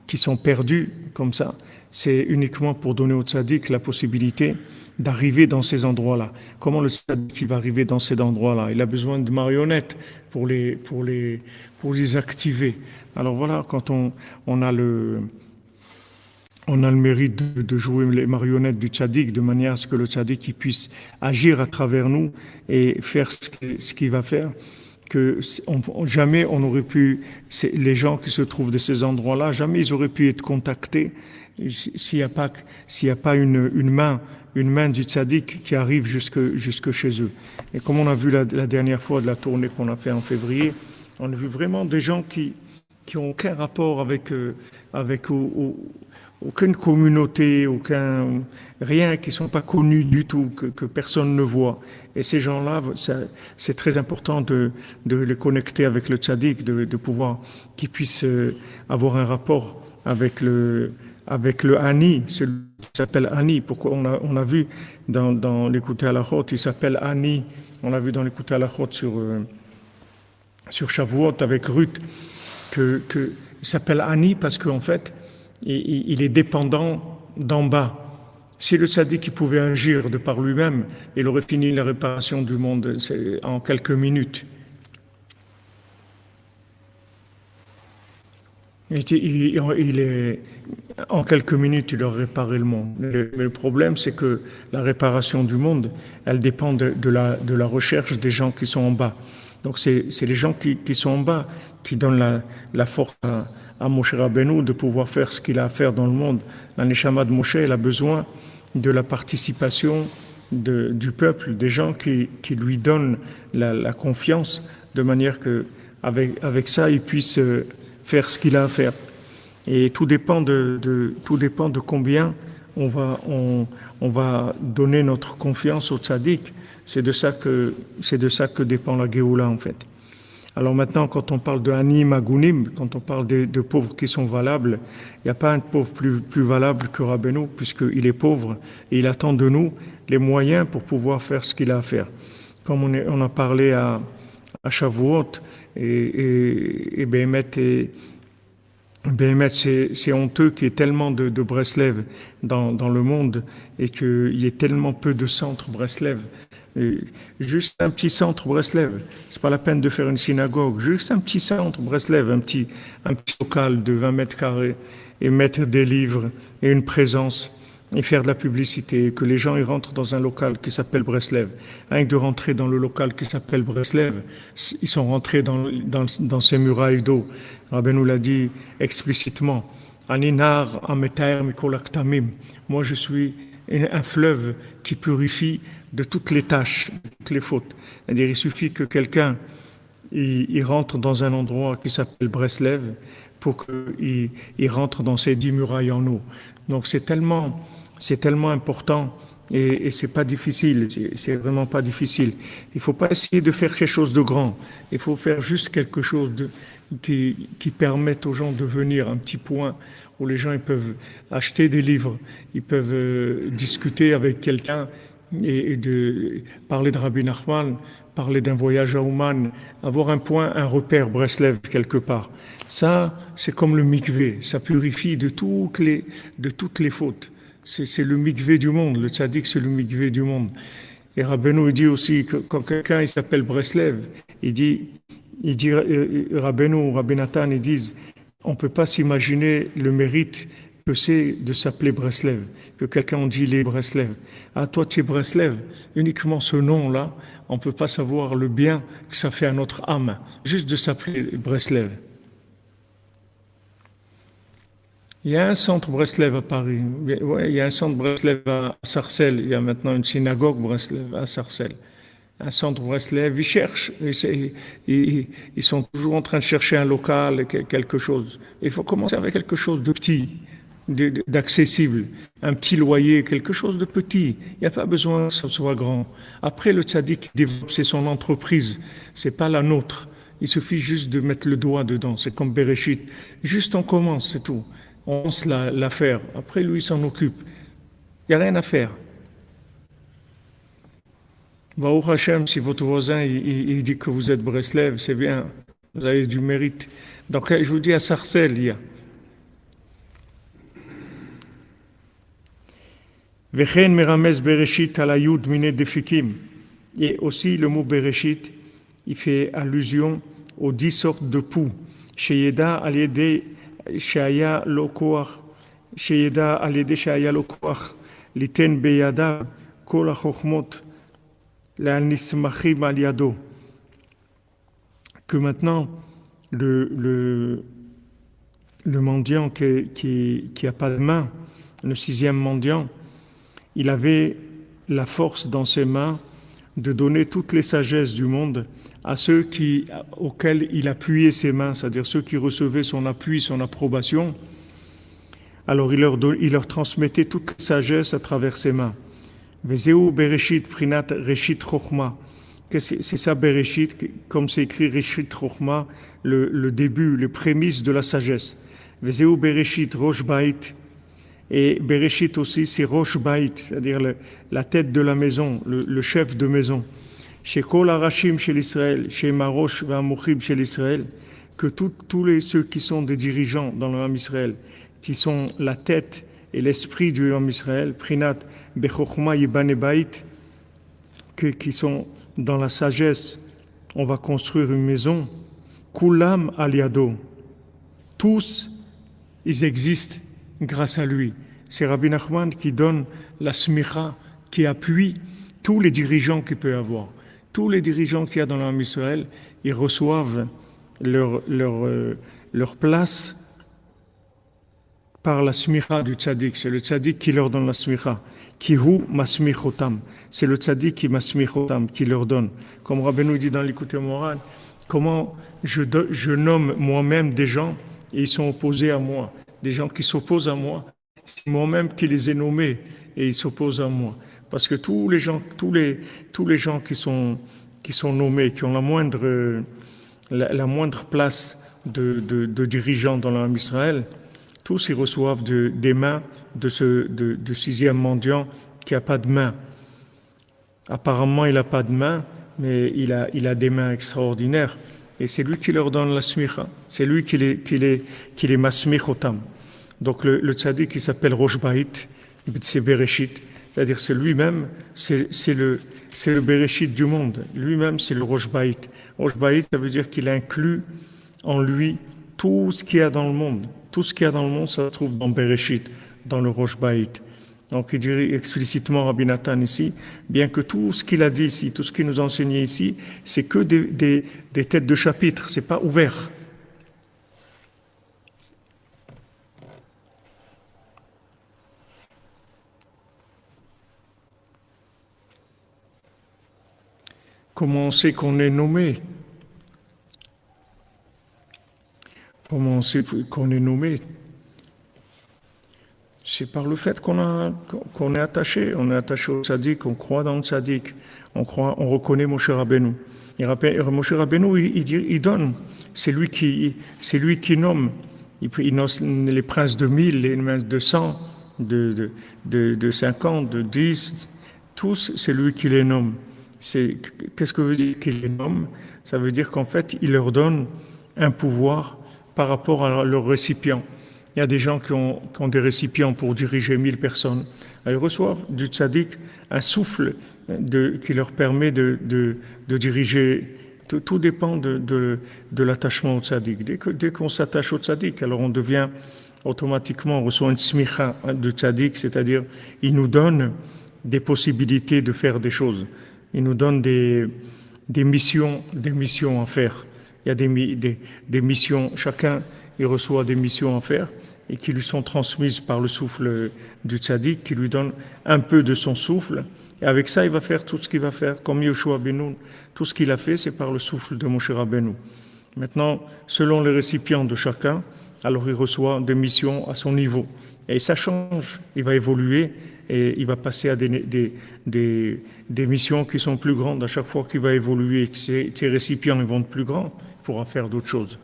qui sont perdus comme ça. C'est uniquement pour donner au tzaddik la possibilité d'arriver dans ces endroits-là. Comment le tzaddik va arriver dans ces endroits-là? Il a besoin de marionnettes pour les activer. Alors voilà, quand on a le mérite de jouer les marionnettes du tzaddik de manière à ce que le tzaddik puisse agir à travers nous et faire ce qu'il va faire, que jamais on aurait pu, les gens qui se trouvent de ces endroits-là, jamais ils auraient pu être contactés s'il n'y a pas une main du tzaddik qui arrive jusque chez eux. Et comme on a vu la dernière fois de la tournée qu'on a fait en février, on a vu vraiment des gens qui ont aucun rapport avec aucune communauté, rien, qui ne sont pas connus du tout, que personne ne voit. Et ces gens-là, c'est très important de les connecter avec le tzaddik, de pouvoir qu'ils puissent avoir un rapport avec le Ani, celui qui s'appelle Ani. Pourquoi on a vu dans l'écouter à la Chot, il s'appelle Ani. On l'a vu dans l'écouter à la Chot sur Shavuot avec Ruth, il s'appelle Ani parce qu'en fait, il est dépendant d'en bas. Si le tzaddik pouvait agir de par lui-même, il aurait fini la réparation du monde en quelques minutes. En quelques minutes, il aurait réparé le monde. Mais le problème, c'est que la réparation du monde, elle dépend de la recherche des gens qui sont en bas. Donc c'est les gens qui sont en bas qui donnent la force à Moshe Rabbeinu de pouvoir faire ce qu'il a à faire dans le monde. La Neshama de Moshe, elle a besoin de la participation du peuple, des gens qui lui donnent la confiance, de manière que avec ça, il puisse faire ce qu'il a à faire. Et tout dépend de combien on va donner notre confiance au tzaddik. C'est de ça que dépend la Géoula, en fait. Alors maintenant, quand on parle de Anim Agunim, quand on parle de pauvres qui sont valables, il n'y a pas un pauvre plus valable que Rabbeinu, puisqu'il est pauvre et il attend de nous les moyens pour pouvoir faire ce qu'il a à faire. Comme on a parlé à Shavuot, et Béhémet, c'est honteux qu'il y ait tellement de Breslev dans le monde et qu'il y ait tellement peu de centres Breslev. Et juste un petit centre Breslev, c'est pas la peine de faire une synagogue, juste un petit centre Breslev, un petit local de 20 mètres carrés et mettre des livres et une présence et faire de la publicité, que les gens ils rentrent dans un local qui s'appelle Breslev. Rien que de rentrer dans le local qui s'appelle Breslev, ils sont rentrés dans ces murailles d'eau. Rabbeinu l'a dit explicitement. Aninar ametaer mikol aktamim. Moi je suis un fleuve qui purifie de toutes les tâches, de toutes les fautes. C'est-à-dire, il suffit que quelqu'un il rentre dans un endroit qui s'appelle Breslev pour qu'il rentre dans ces 10 murailles en eau. Donc c'est tellement important et c'est pas difficile, c'est vraiment pas difficile. Il faut pas essayer de faire quelque chose de grand. Il faut faire juste quelque chose qui permette aux gens de venir, un petit point où les gens ils peuvent acheter des livres, ils peuvent discuter avec quelqu'un et de parler de Rabbi Nachman, parler d'un voyage à Ouman, avoir un point, un repère Breslev quelque part. Ça, c'est comme le mikvé, ça purifie de toutes les fautes. C'est le mikvé du monde, le tzaddik c'est le mikvé du monde. Et Rabbeinu dit aussi que quand quelqu'un il s'appelle Breslev, il dit Rabbeinu, Rabbi Nathan, ils disent on peut pas s'imaginer le mérite que c'est de s'appeler Breslev, que quelqu'un on dit les Breslev. Ah, toi tu es Breslev, uniquement ce nom-là, on ne peut pas savoir le bien que ça fait à notre âme, juste de s'appeler Breslev. Il y a un centre Breslev à Paris, ouais, il y a un centre Breslev à Sarcelles, il y a maintenant une synagogue Breslev à Sarcelles. Un centre Breslev, ils cherchent, ils sont toujours en train de chercher un local, quelque chose. Il faut commencer avec quelque chose de petit. d'accessible, un petit loyer, quelque chose de petit. Il n'y a pas besoin que ça soit grand. Après, le tzaddik développe, c'est son entreprise, c'est pas la nôtre. Il suffit juste de mettre le doigt dedans, c'est comme Bereshit. Juste on commence, c'est tout. On lance l'affaire. Après, lui, il s'en occupe. Il n'y a rien à faire. Baruch Hashem, si votre voisin il dit que vous êtes Breslev, c'est bien, vous avez du mérite. Donc, je vous dis à Sarcelles, il y a. Vechen merames Bereshit ala yud mine defikim. Et aussi le mot Bereshit, il fait allusion aux 10 sortes de poux. Sheyeda al-yede shaya lo koach, Sheyeda al-yede shaya lo koach, liten beyada kol ha-chochmot, la nismachim al-yado. Que maintenant, le mendiant qui a pas de main, le 6e mendiant, il avait la force dans ses mains de donner toutes les sagesses du monde à ceux auxquels il appuyait ses mains, c'est-à-dire ceux qui recevaient son appui, son approbation. Alors il leur transmettait toute la sagesse à travers ses mains. Vezeu bereshit prinat reshit chochma. C'est ça bereshit, comme c'est écrit reshit chochma, le début, les prémices de la sagesse. Vezeu bereshit rosh bait. Et Bereshit aussi, c'est Rosh Bait, c'est-à-dire la tête de la maison, le chef de maison. Chez Kol Arashim chez l'Israël, chez Marosh Vamochim chez l'Israël, que tous ceux qui sont des dirigeants dans le Ham Israël, qui sont la tête et l'esprit du Ham Israël, Prinat Bechochma Yibane Bait, qui sont dans la sagesse, on va construire une maison. Kulam Aliado, tous, ils existent grâce à lui. C'est Rabbi Nachman qui donne la smicha, qui appuie tous les dirigeants qu'il peut avoir. Tous les dirigeants qu'il y a dans l'Am Israël, ils reçoivent leur place par la smicha du tzaddik. C'est le tzaddik qui leur donne la smicha. Kihu masmichotam. C'est le tzaddik qui masmichotam, qui leur donne. Comme Rabbeinu dit dans l'Écoute Moral, comment je nomme moi-même des gens et ils sont opposés à moi. Des gens qui s'opposent à moi, c'est moi-même qui les ai nommés et ils s'opposent à moi. Parce que tous les gens qui sont nommés, qui ont la moindre place de dirigeants dans l'Am Israël, tous ils reçoivent des mains de 6e mendiant qui n'a pas de main. Apparemment, il n'a pas de main, mais il a des mains extraordinaires. Et c'est lui qui leur donne la smicha. C'est lui qui les masmichotam. Donc le tzaddik qui s'appelle Rosh Bait, c'est Bereshit, c'est-à-dire c'est lui-même, c'est le Bereshit du monde. Lui-même, c'est le Rosh Bait. Rosh Bait, ça veut dire qu'il inclut en lui tout ce qu'il y a dans le monde. Tout ce qu'il y a dans le monde, ça se trouve dans Bereshit, dans le Rosh Bait. Donc il dit explicitement Rabbi Nathan ici, bien que tout ce qu'il a dit ici, tout ce qu'il nous a enseigné ici, c'est que des têtes de chapitre, c'est pas ouvert. Comment on sait qu'on est nommé? Comment on sait qu'on est nommé? C'est par le fait qu'on est attaché. On est attaché au tzaddik, on croit dans le tzaddik, on reconnaît Moshe Rabbeinu. Et Moshe Rabbeinu, il donne. C'est lui qui nomme. Il nomme les princes de 1000, les princes de 100, de 50, de 10. Tous, c'est lui qui les nomme. Qu'est-ce que veut dire qu'il les nomme? Ça veut dire qu'en fait, il leur donne un pouvoir par rapport à leurs récipients. Il y a des gens qui ont des récipients pour diriger 1000 personnes. Ils reçoivent du tzaddik un souffle qui leur permet de diriger. Tout dépend de l'attachement au tzaddik. Dès qu'on s'attache au tzaddik, alors on devient automatiquement, on reçoit une smicha de tzaddik, c'est-à-dire il nous donne des possibilités de faire des choses. Il nous donne des missions à faire. Il y a des missions, chacun il reçoit des missions à faire et qui lui sont transmises par le souffle du tzaddik, qui lui donne un peu de son souffle. Et avec ça, il va faire tout ce qu'il va faire, comme Yoshua ben Nun. Tout ce qu'il a fait, c'est par le souffle de Moshe Rabbeinu. Maintenant, selon les récipients de chacun, alors il reçoit des missions à son niveau. Et ça change, il va évoluer et il va passer à des missions qui sont plus grandes. À chaque fois qu'il va évoluer, que ses récipients ils vont être plus grands, il pourra faire d'autres choses.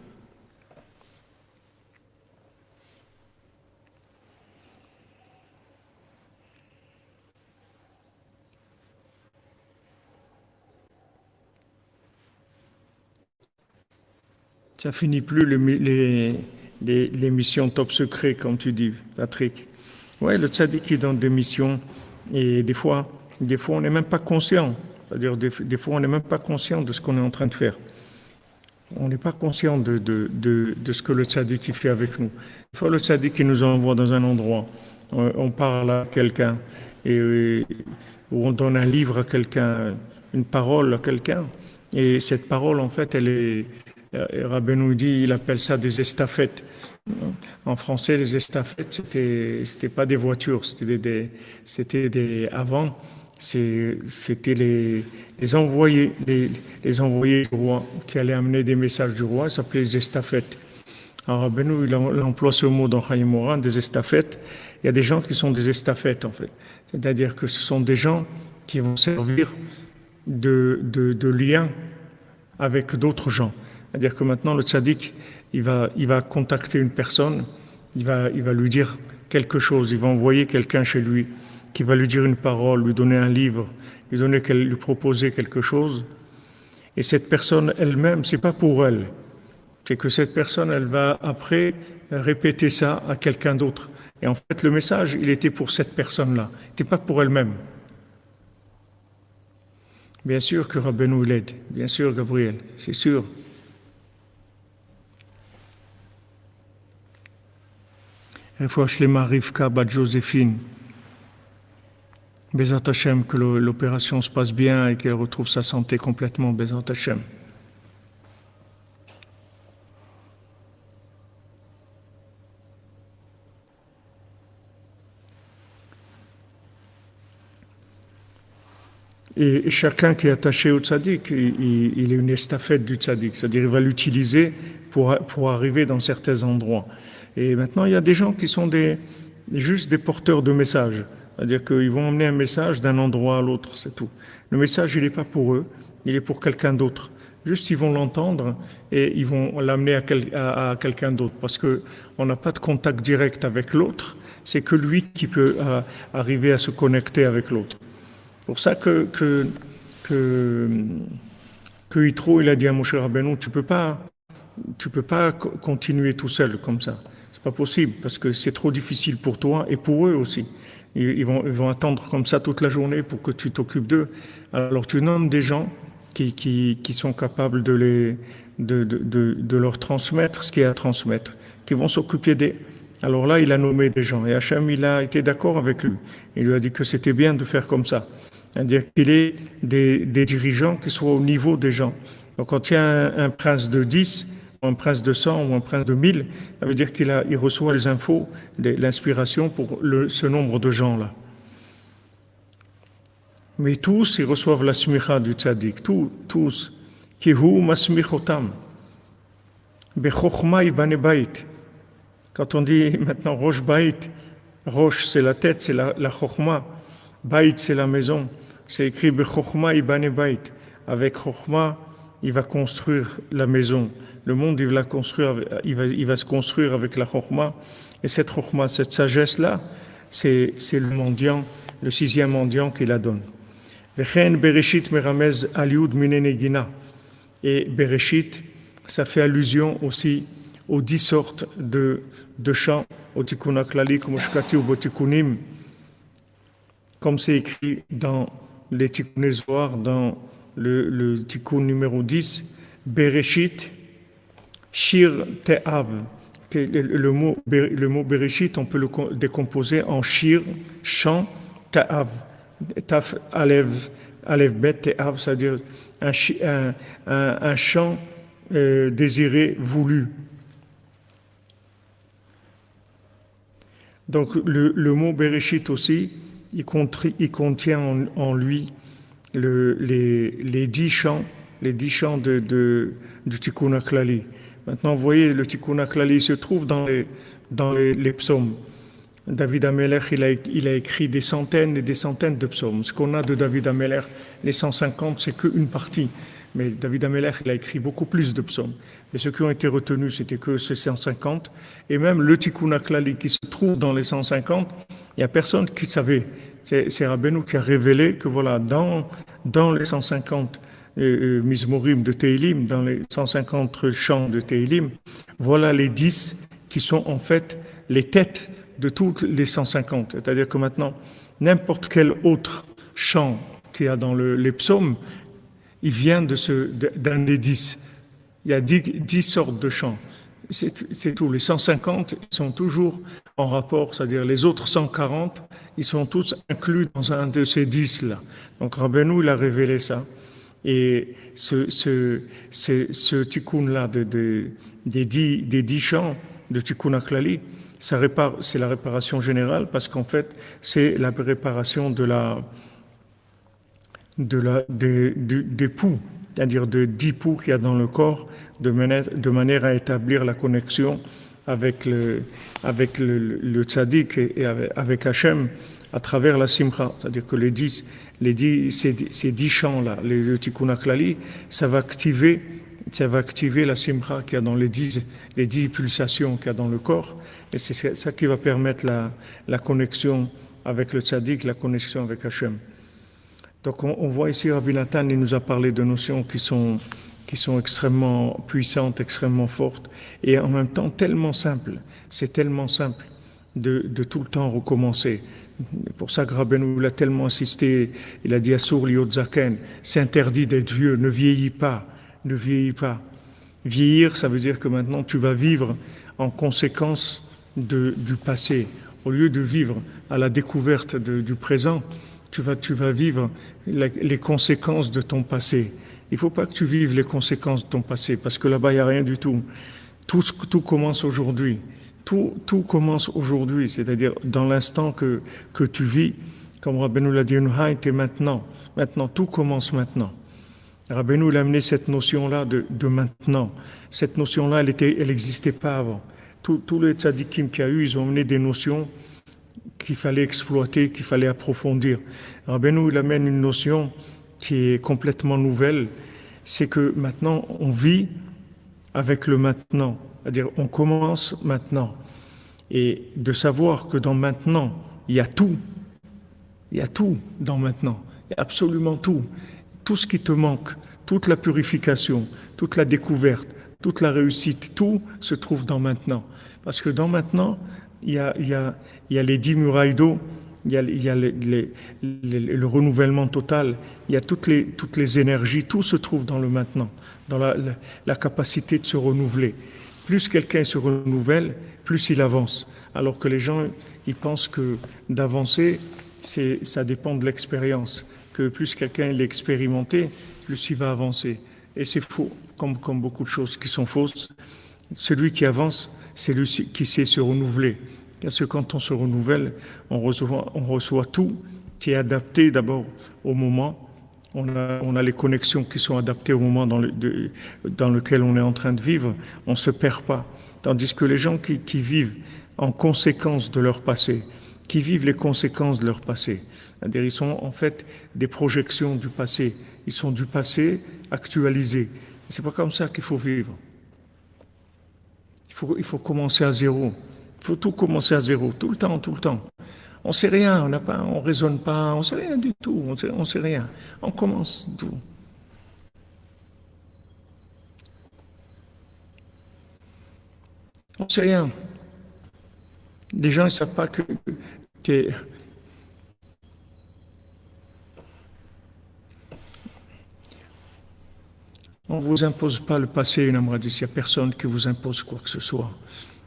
Ça finit plus les missions top secret, comme tu dis, Patrick. Ouais, le tzaddik est dans des missions et des fois on n'est même pas conscient. C'est-à-dire, des fois, on n'est même pas conscient de ce qu'on est en train de faire. On n'est pas conscient de ce que le tzaddik fait avec nous. Des fois, le tzaddik nous envoie dans un endroit, on parle à quelqu'un, ou on donne un livre à quelqu'un, une parole à quelqu'un, et cette parole, en fait, elle est. Rabbeinu dit, il appelle ça des estafettes. En français, les estafettes, c'était pas des voitures, avant, c'était les envoyés du roi qui allaient amener des messages du roi, ça s'appelait les estafettes. Alors Rabbeinu, il emploie ce mot dans Chaim Moran, des estafettes. Il y a des gens qui sont des estafettes, en fait. C'est-à-dire que ce sont des gens qui vont servir de lien avec d'autres gens. C'est-à-dire que maintenant, le tzaddik, il va contacter une personne, il va lui dire quelque chose, il va envoyer quelqu'un chez lui qui va lui dire une parole, lui donner un livre, lui proposer quelque chose. Et cette personne elle-même, c'est pas pour elle. C'est que cette personne, elle va après répéter ça à quelqu'un d'autre. Et en fait, le message, il était pour cette personne-là, il n'était pas pour elle-même. Bien sûr que Rabbeinu l'aide, bien sûr, Gabriel, c'est sûr. Refoua Shlema Rivka Bat Joséphine. Bezat Hashem, que l'opération se passe bien et qu'elle retrouve sa santé complètement. Bezat Hashem. Et chacun qui est attaché au tzaddik, il est une estafette du tzaddik, c'est-à-dire il va l'utiliser pour arriver dans certains endroits. Et maintenant, il y a des gens qui sont juste des porteurs de messages. C'est-à-dire qu'ils vont emmener un message d'un endroit à l'autre, c'est tout. Le message, il n'est pas pour eux, il est pour quelqu'un d'autre. Juste, ils vont l'entendre et ils vont l'amener à quelqu'un d'autre. Parce qu'on n'a pas de contact direct avec l'autre, c'est que lui qui peut arriver à se connecter avec l'autre. C'est pour ça que Yitro, il a dit à Moshe Rabbeinu, tu peux pas continuer tout seul comme ça. C'est pas possible parce que c'est trop difficile pour toi et pour eux aussi. Ils vont attendre comme ça toute la journée pour que tu t'occupes d'eux. Alors tu nommes des gens qui sont capables de leur transmettre ce qu'il y a à transmettre, qui vont s'occuper d'eux. Alors là, il a nommé des gens et Hachem, il a été d'accord avec lui. Il lui a dit que c'était bien de faire comme ça. C'est-à-dire qu'il ait des dirigeants qui soient au niveau des gens. Donc quand il y a un prince de 10, un prince de 100 ou un prince de 1000, ça veut dire qu'il reçoit les infos, l'inspiration pour ce nombre de gens-là. Mais tous, ils reçoivent la smicha du tzaddik, tous. Kihu masmichotam. Bechochma ibane bait. Quand on dit maintenant rosh bait, rosh c'est la tête, c'est la chochma. Bait c'est la maison. C'est écrit Bechochma ibane bait. Avec chochma, il va construire la maison. Le monde, il va se construire avec la chokhma. Et cette chokhma, cette sagesse-là, c'est le mendiant, le 6e mendiant qui la donne. Vechen bereshit meramez aliud minenegina. Et bereshit, ça fait allusion aussi aux 10 sortes de chants, au tikkun haklali, comme shkati ou botikkunim, comme c'est écrit dans les tikkun zohar, dans le tikkun numéro 10, bereshit, Shir Te'av. Le mot Bereshit, on peut le décomposer en Shir, chant, Te'av. Taf, Alev Bet, Te'av, c'est-à-dire un chant désiré, voulu. Donc le mot Bereshit aussi, il contient en lui les 10 chants, du Tikkun HaKlali. Maintenant, vous voyez, le Tikkun HaKlali se trouve dans les psaumes. David Amelech, il a écrit des centaines et des centaines de psaumes. Ce qu'on a de David Amelech, les 150, c'est qu'une partie. Mais David Amelech, il a écrit beaucoup plus de psaumes. Mais ceux qui ont été retenus, c'était que ces 150. Et même le Tikkun HaKlali qui se trouve dans les 150, il n'y a personne qui savait. C'est Rabbeinu qui a révélé que voilà, dans les 150 Mizmorim de Teilim, dans les 150 chants de Teilim, voilà les 10 qui sont en fait les têtes de tous les 150. C'est-à-dire que maintenant, n'importe quel autre chant qu'il y a dans les psaumes, il vient d'un des 10. Il y a 10 sortes de chants. C'est tout. Les 150 ils sont toujours en rapport, c'est-à-dire les autres 140, ils sont tous inclus dans un de ces 10-là. Donc Rabbeinu, il a révélé ça. Et ce tikkun-là des 10 chants de Tikkun HaKlali, c'est la réparation générale parce qu'en fait, c'est la réparation des poux, c'est-à-dire de 10 poux qu'il y a dans le corps, de manière à établir la connexion avec le tzaddik et avec Hachem à travers la simcha. C'est-à-dire que ces 10 chants-là, le Tikkun HaKlali, ça va activer la simcha qu'il y a dans les 10 pulsations qu'il y a dans le corps. Et c'est ça qui va permettre la connexion avec le tzaddik, la connexion avec Hachem. Donc on voit ici, Rabbi Nathan, il nous a parlé de notions qui sont extrêmement puissantes, extrêmement fortes, et en même temps tellement simples. C'est tellement simple de tout le temps recommencer. Pour ça que Rabbeinu l'a tellement insisté, il a dit Asur liot zaken, c'est interdit d'être vieux, ne vieillis pas, ne vieillis pas. Vieillir, ça veut dire que maintenant tu vas vivre en conséquence du passé. Au lieu de vivre à la découverte du présent, tu vas vivre les conséquences de ton passé. Il ne faut pas que tu vives les conséquences de ton passé, parce que là-bas, il n'y a rien du tout. Tout commence aujourd'hui. Tout commence aujourd'hui, c'est-à-dire dans l'instant que tu vis, comme Rabbeinu l'a dit, et maintenant. Maintenant, tout commence maintenant. Rabbeinu a amené cette notion-là de maintenant. Cette notion-là, elle n'existait pas avant. Tous les tzadikim qu'il y a eu, ils ont amené des notions qu'il fallait exploiter, qu'il fallait approfondir. Rabbeinu, il amène une notion qui est complètement nouvelle, c'est que maintenant, on vit avec le maintenant, c'est-à-dire on commence maintenant. Et de savoir que dans maintenant, il y a tout dans maintenant, il y a absolument tout. Tout ce qui te manque, toute la purification, toute la découverte, toute la réussite, tout se trouve dans maintenant. Parce que dans maintenant, il y a les 10 murailles d'eau, il y a le renouvellement total, il y a toutes les énergies, tout se trouve dans le maintenant, dans la capacité de se renouveler. Plus quelqu'un se renouvelle, plus il avance. Alors que les gens, ils pensent que d'avancer, ça dépend de l'expérience. Que plus quelqu'un est expérimenté, plus il va avancer. Et c'est faux, comme beaucoup de choses qui sont fausses. Celui qui avance, c'est lui qui sait se renouveler. Parce que quand on se renouvelle, on reçoit tout qui est adapté d'abord au moment. On a les connexions qui sont adaptées au moment dans lequel on est en train de vivre. On ne se perd pas. Tandis que les gens qui vivent en conséquence de leur passé, qui vivent les conséquences de leur passé, c'est-à-dire ils sont en fait des projections du passé. Ils sont du passé actualisés. C'est pas comme ça qu'il faut vivre. Il faut commencer à zéro. Il faut tout commencer à zéro, tout le temps. On ne sait rien, on ne raisonne pas, on ne sait rien du tout, on ne sait rien. On commence tout. On ne sait rien. Les gens ne savent pas que on ne vous impose pas le passé, une amradis. Il n'y a personne qui vous impose quoi que ce soit.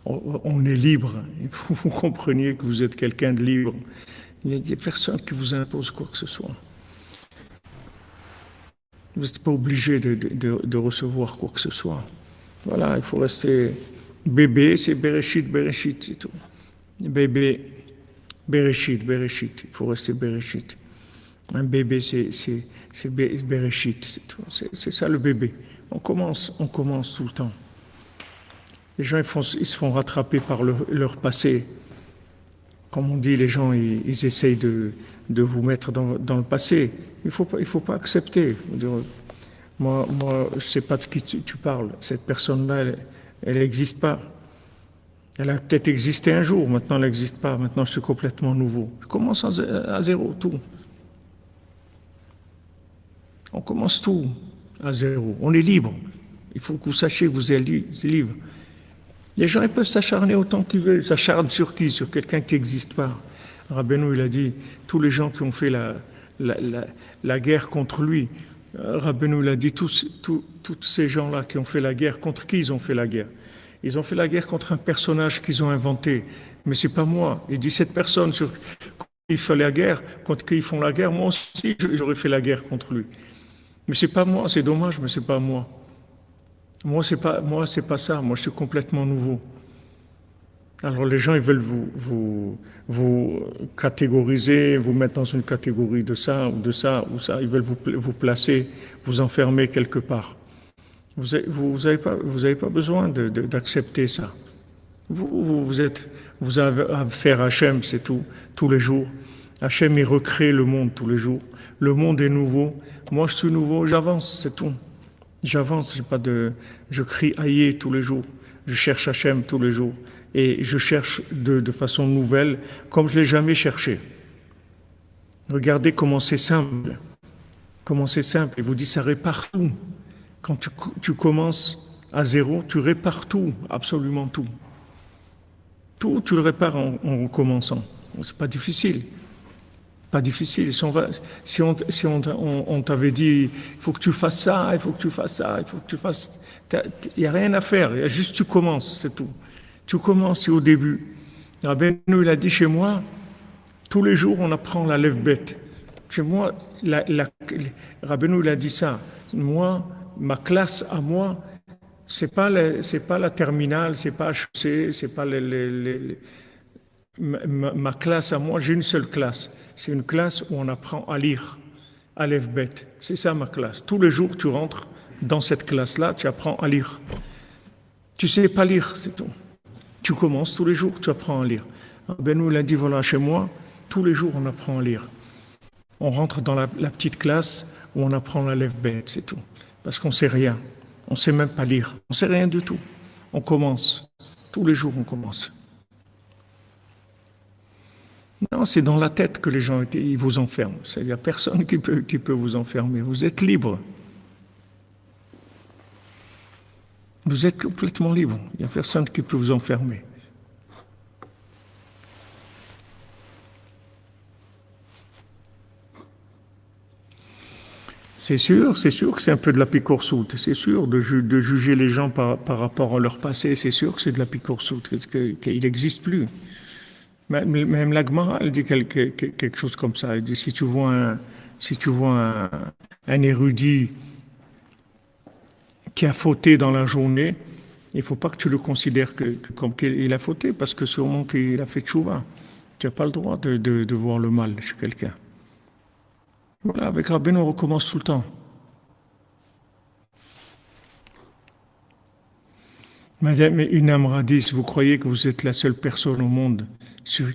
On est libre. Il faut que vous compreniez que vous êtes quelqu'un de libre. Il n'y a personne qui vous impose quoi que ce soit. Vous n'êtes pas obligé de recevoir quoi que ce soit. Voilà, il faut rester bébé, c'est Bereshit, c'est tout. Bébé, Bereshit. Il faut rester Bereshit. Un bébé, c'est Bereshit, c'est tout. C'est ça le bébé. On commence tout le temps. Les gens ils se font rattraper par leur passé. Comme on dit, les gens ils essayent de vous mettre dans le passé. Il faut pas accepter. Moi, je ne sais pas de qui tu parles. Cette personne-là, elle n'existe pas. Elle a peut-être existé un jour, maintenant elle n'existe pas. Maintenant, je suis complètement nouveau. Je commence à zéro, tout. On commence tout à zéro. On est libre. Il faut que vous sachiez que vous êtes libre. Les gens ils peuvent s'acharner autant qu'ils veulent. Ils s'acharnent sur qui? Sur quelqu'un qui n'existe pas. Rabbeinu, il a dit, tous les gens qui ont fait la guerre contre lui, Rabbeinu, il a dit, tous ces gens-là qui ont fait la guerre, contre qui ils ont fait la guerre? Ils ont fait la guerre contre un personnage qu'ils ont inventé. Mais c'est pas moi. Il dit, cette personne sur qui fait la guerre, contre qui ils font la guerre, moi aussi, j'aurais fait la guerre contre lui. Mais c'est pas moi, c'est dommage, mais c'est pas moi. Moi, c'est pas ça. Moi, je suis complètement nouveau. Alors, les gens, ils veulent vous catégoriser, vous mettre dans une catégorie de ça ou de ça ou ça. Ils veulent vous placer, vous enfermer quelque part. Vous avez pas besoin d'accepter ça. Vous avez affaire à Hachem, c'est tout, tous les jours. Hachem, il recrée le monde tous les jours. Le monde est nouveau. Moi, je suis nouveau, j'avance, c'est tout. J'avance, je crie aïe tous les jours. Je cherche Hachem tous les jours. Et je cherche de façon nouvelle, comme je ne l'ai jamais cherché. Regardez comment c'est simple. Comment c'est simple. Il vous dit, ça répare tout. Quand tu commences à zéro, tu répares tout, absolument tout. Tout, tu le répares en recommençant. C'est pas difficile. Pas difficile. Si on t'avait dit, il faut que tu fasses ça, il faut que tu fasses ça, il faut que tu fasses... Il n'y a rien à faire, il y a juste tu commences, c'est tout. Tu commences, c'est au début. Rabbeinu, il a dit chez moi, tous les jours on apprend la lève bête. Chez moi, Rabbeinu, il a dit ça. Moi, ma classe à moi, c'est pas la terminale, c'est pas HEC, c'est pas ma classe à moi, j'ai une seule classe. C'est une classe où on apprend à lire, à lève bête. C'est ça ma classe. Tous les jours, tu rentres dans cette classe-là, tu apprends à lire. Tu sais pas lire, c'est tout. Tu commences tous les jours, tu apprends à lire. Benou l'a dit, voilà, chez moi, tous les jours, on apprend à lire. On rentre dans la petite classe où on apprend la lève bête, c'est tout. Parce qu'on ne sait rien. On ne sait même pas lire. On ne sait rien du tout. On commence. Tous les jours, on commence. Non, c'est dans la tête que les gens ils vous enferment. Il n'y a personne qui peut vous enfermer. Vous êtes libre. Vous êtes complètement libre. Il n'y a personne qui peut vous enfermer. C'est sûr que c'est un peu de la picorsoute. C'est sûr de juger les gens par rapport à leur passé. C'est sûr que c'est de la picorsoute, qu'il n'existe plus. Même la Gemara, elle dit quelque chose comme ça. Elle dit si tu vois un érudit qui a fauté dans la journée, il ne faut pas que tu le considères comme qu'il a fauté, parce que sûrement qu'il a fait tchouva. Tu n'as pas le droit de voir le mal chez quelqu'un. Voilà, avec Rabbeinu, on recommence tout le temps. Madame une Amradis, vous croyez que vous êtes la seule personne au monde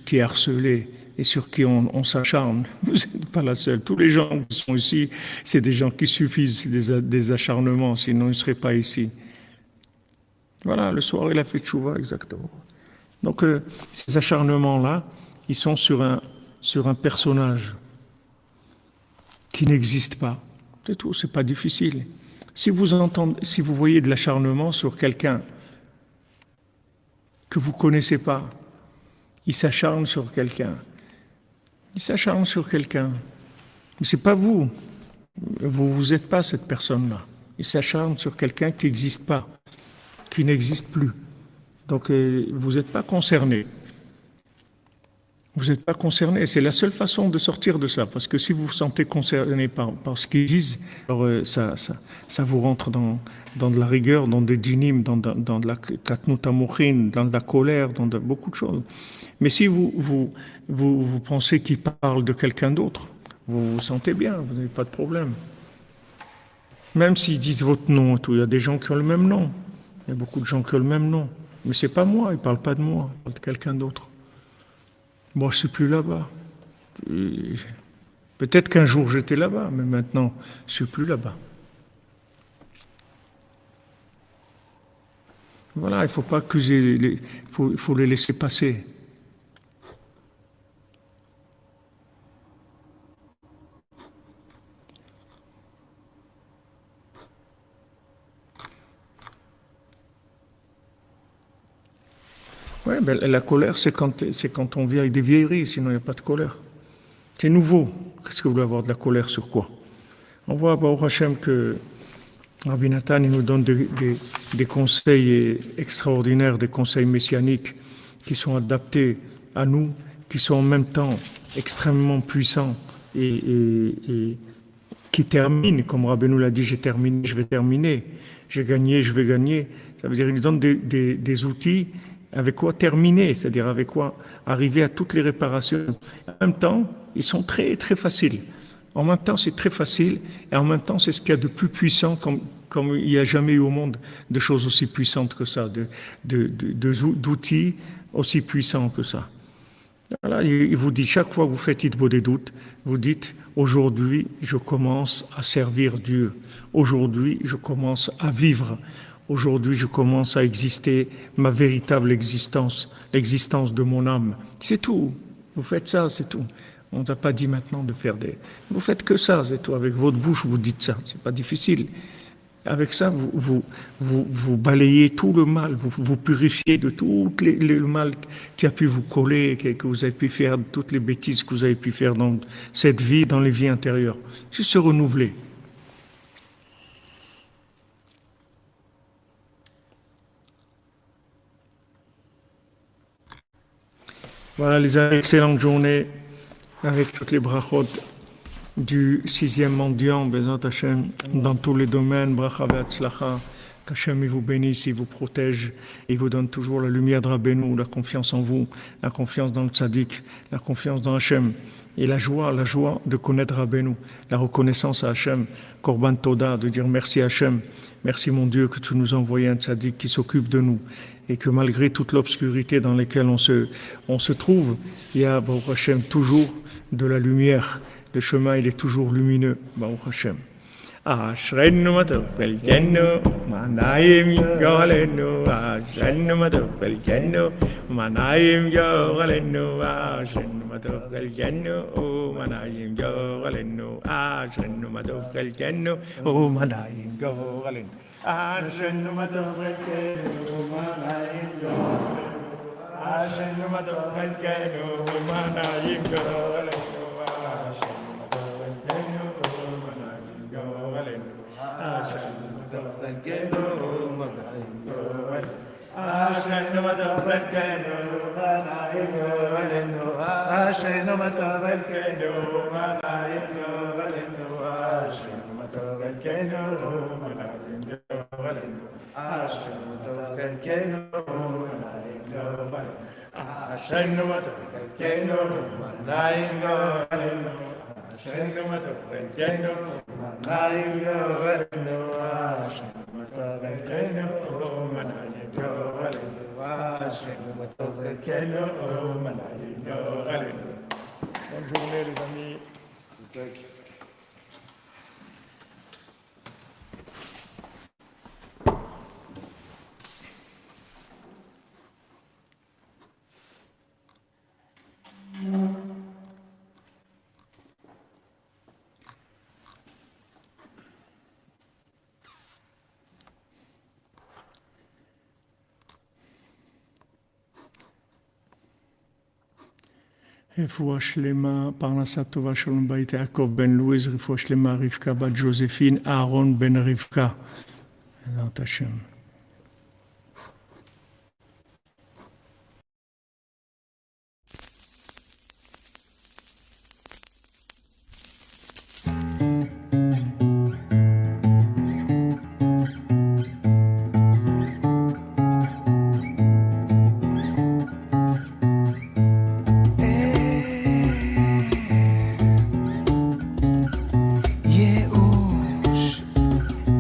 qui est harcelée et sur qui on s'acharne? Vous n'êtes pas la seule. Tous les gens qui sont ici, c'est des gens qui suffisent, c'est des acharnements, sinon ils ne seraient pas ici. Voilà, le soir, il a fait tchouva, exactement. Donc, ces acharnements-là, ils sont sur un personnage qui n'existe pas. C'est tout, c'est pas difficile. Si vous voyez de l'acharnement sur quelqu'un que vous ne connaissez pas, il s'acharne sur quelqu'un. Il s'acharne sur quelqu'un. Mais ce n'est pas vous. Vous n'êtes pas cette personne-là. Il s'acharne sur quelqu'un qui n'existe pas, qui n'existe plus. Donc, vous n'êtes pas concerné. Vous n'êtes pas concerné. C'est la seule façon de sortir de ça. Parce que si vous vous sentez concerné par ce qu'ils disent, alors ça vous rentre dans de la rigueur, dans des dynimes, dans de la katnut amochin, dans de la colère, dans beaucoup de choses. Mais si vous pensez qu'ils parlent de quelqu'un d'autre, vous vous sentez bien, vous n'avez pas de problème. Même s'ils disent votre nom et tout, il y a des gens qui ont le même nom. Il y a beaucoup de gens qui ont le même nom. Mais c'est pas moi, il parle pas de moi, il parle de quelqu'un d'autre. Moi, je suis plus là-bas. Peut-être qu'un jour j'étais là-bas, mais maintenant, je suis plus là-bas. Voilà, il ne faut pas accuser, il faut les laisser passer. Ouais, ben, la colère, c'est quand on vit avec des vieilleries, sinon il n'y a pas de colère. C'est nouveau. Qu'est-ce que vous voulez avoir de la colère sur quoi? On voit à Baruch Hashem que Rabbi Nathan il nous donne des conseils extraordinaires, des conseils messianiques qui sont adaptés à nous, qui sont en même temps extrêmement puissants et qui terminent, comme Rabbi nous l'a dit, j'ai terminé, je vais terminer, j'ai gagné, je vais gagner. Ça veut dire qu'il nous donne des outils avec quoi terminer, c'est-à-dire avec quoi arriver à toutes les réparations. En même temps, ils sont très, très faciles. En même temps, c'est très facile, et en même temps, c'est ce qu'il y a de plus puissant, comme il n'y a jamais eu au monde de choses aussi puissantes que ça, d'outils aussi puissants que ça. Voilà, il vous dit, chaque fois que vous faites Hitbo des doutes, vous dites, aujourd'hui, je commence à servir Dieu. Aujourd'hui, je commence à vivre. Aujourd'hui, je commence à exister ma véritable existence, l'existence de mon âme. C'est tout. Vous faites ça, c'est tout. On ne vous a pas dit maintenant de faire des... Vous faites que ça, c'est tout. Avec votre bouche, vous dites ça. C'est pas difficile. Avec ça, vous balayez tout le mal, vous purifiez de tout le mal qui a pu vous coller, que vous avez pu faire, toutes les bêtises que vous avez pu faire dans cette vie, dans les vies intérieures. Juste se renouveler. Voilà les excellentes journées avec toutes les brachot du 6e mendiant, Bezat Hashem, dans tous les domaines, bracha ve'atzlacha, qu'Hashem il vous bénisse, il vous protège, il vous donne toujours la lumière de Rabbeinu, la confiance en vous, la confiance dans le tzaddik, la confiance dans Hachem, et la joie de connaître Rabbeinu, la reconnaissance à Hachem, Korban Toda, de dire merci Hachem, merci mon Dieu que tu nous as envoyé un tzaddik qui s'occupe de nous, et que malgré toute l'obscurité dans laquelle on se trouve, il y a, Baruch Hashem, toujours de la lumière. Le chemin, il est toujours lumineux, Baruch Hashem. Ashreinu matofel kenu, manayim yoralenu, Ashreinu matofel kenu, manayim yoralenu, Ashreinu matofel kenu, manayim yoralenu, Ashreinu matofel kenu, manayim yoralenu. Ashenu matofel kenu, manayim yoralenu, Ashenu matofel kenu, manayim yoralenu. Bonne journée les amis. Refoua Shlema, Parnassa Tova Shalom Bait Yaakov ben Louise, Refoua Shlema Rivka bat Joséphine, Aaron ben Rivka. Bezat Hashem.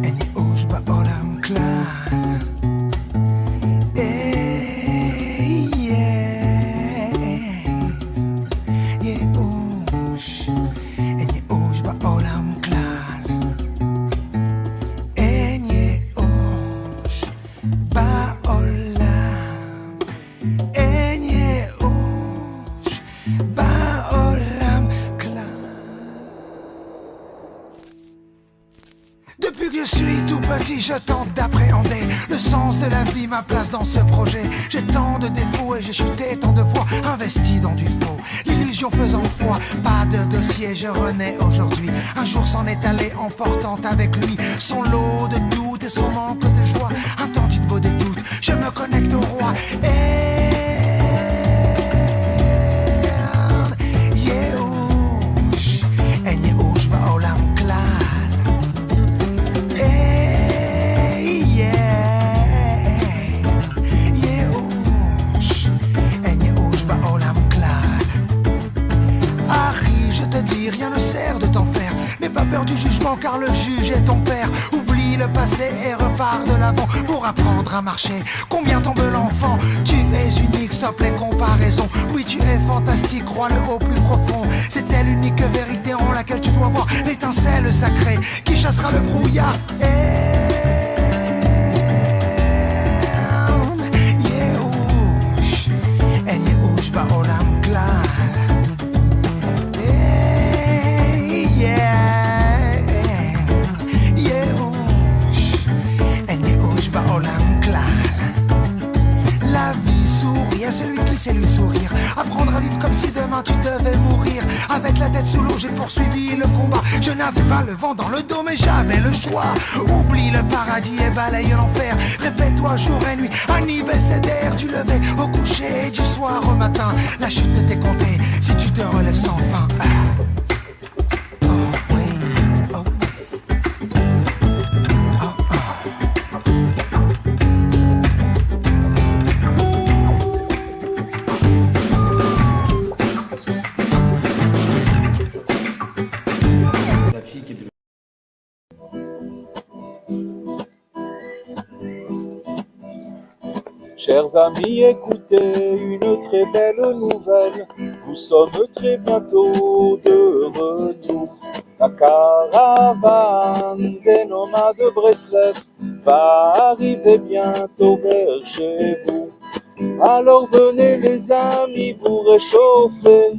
אין ייאוש בעולם כלל. je tente d'appréhender le sens de la vie, ma place dans ce projet. J'ai tant de défauts et j'ai chuté tant de fois, investi dans du faux, l'illusion faisant foi. Pas de dossier, je renais aujourd'hui. Un jour s'en est allé, emportant avec lui son lot de doutes et son manque de joie. Un temps dit beau des doutes, je me connecte au roi. Rien ne sert de t'en faire, n'aie pas peur du jugement car le juge est ton père. Oublie le passé et repars de l'avant pour apprendre à marcher. Combien tombe l'enfant? Tu es unique, stop les comparaisons. Oui, tu es fantastique, crois-le au plus profond. C'est l'unique vérité en laquelle tu dois voir l'étincelle sacrée qui chassera le brouillard. C'est lui qui sait lui sourire. Apprendre à vivre comme si demain tu devais mourir. Avec la tête sous l'eau, j'ai poursuivi le combat. Je n'avais pas le vent dans le dos, mais j'avais le choix. Oublie le paradis et balaye l'enfer. Répète-toi jour et nuit, un abécédaire du lever au coucher et du soir au matin. La chute ne t'est comptée si tu te relèves sans fin. Chers amis, écoutez une très belle nouvelle. Nous sommes très bientôt de retour. La caravane des nomades de Breslev va arriver bientôt vers chez vous. Alors venez les amis vous réchauffer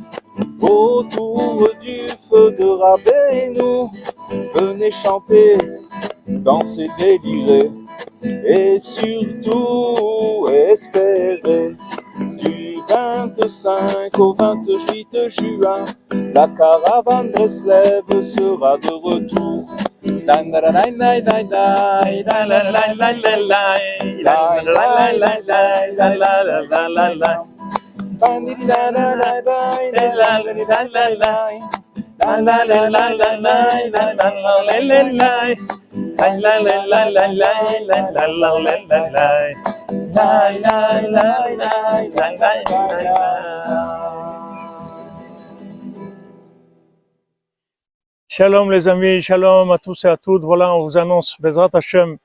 autour du feu de Rabbeinu. Venez chanter, danser, délirer et surtout espérer. Du 25 au 28 juin, la caravane Breslev sera de retour. Shalom les amis, shalom à tous et à toutes. Voilà, on vous annonce Bezrat Hashem,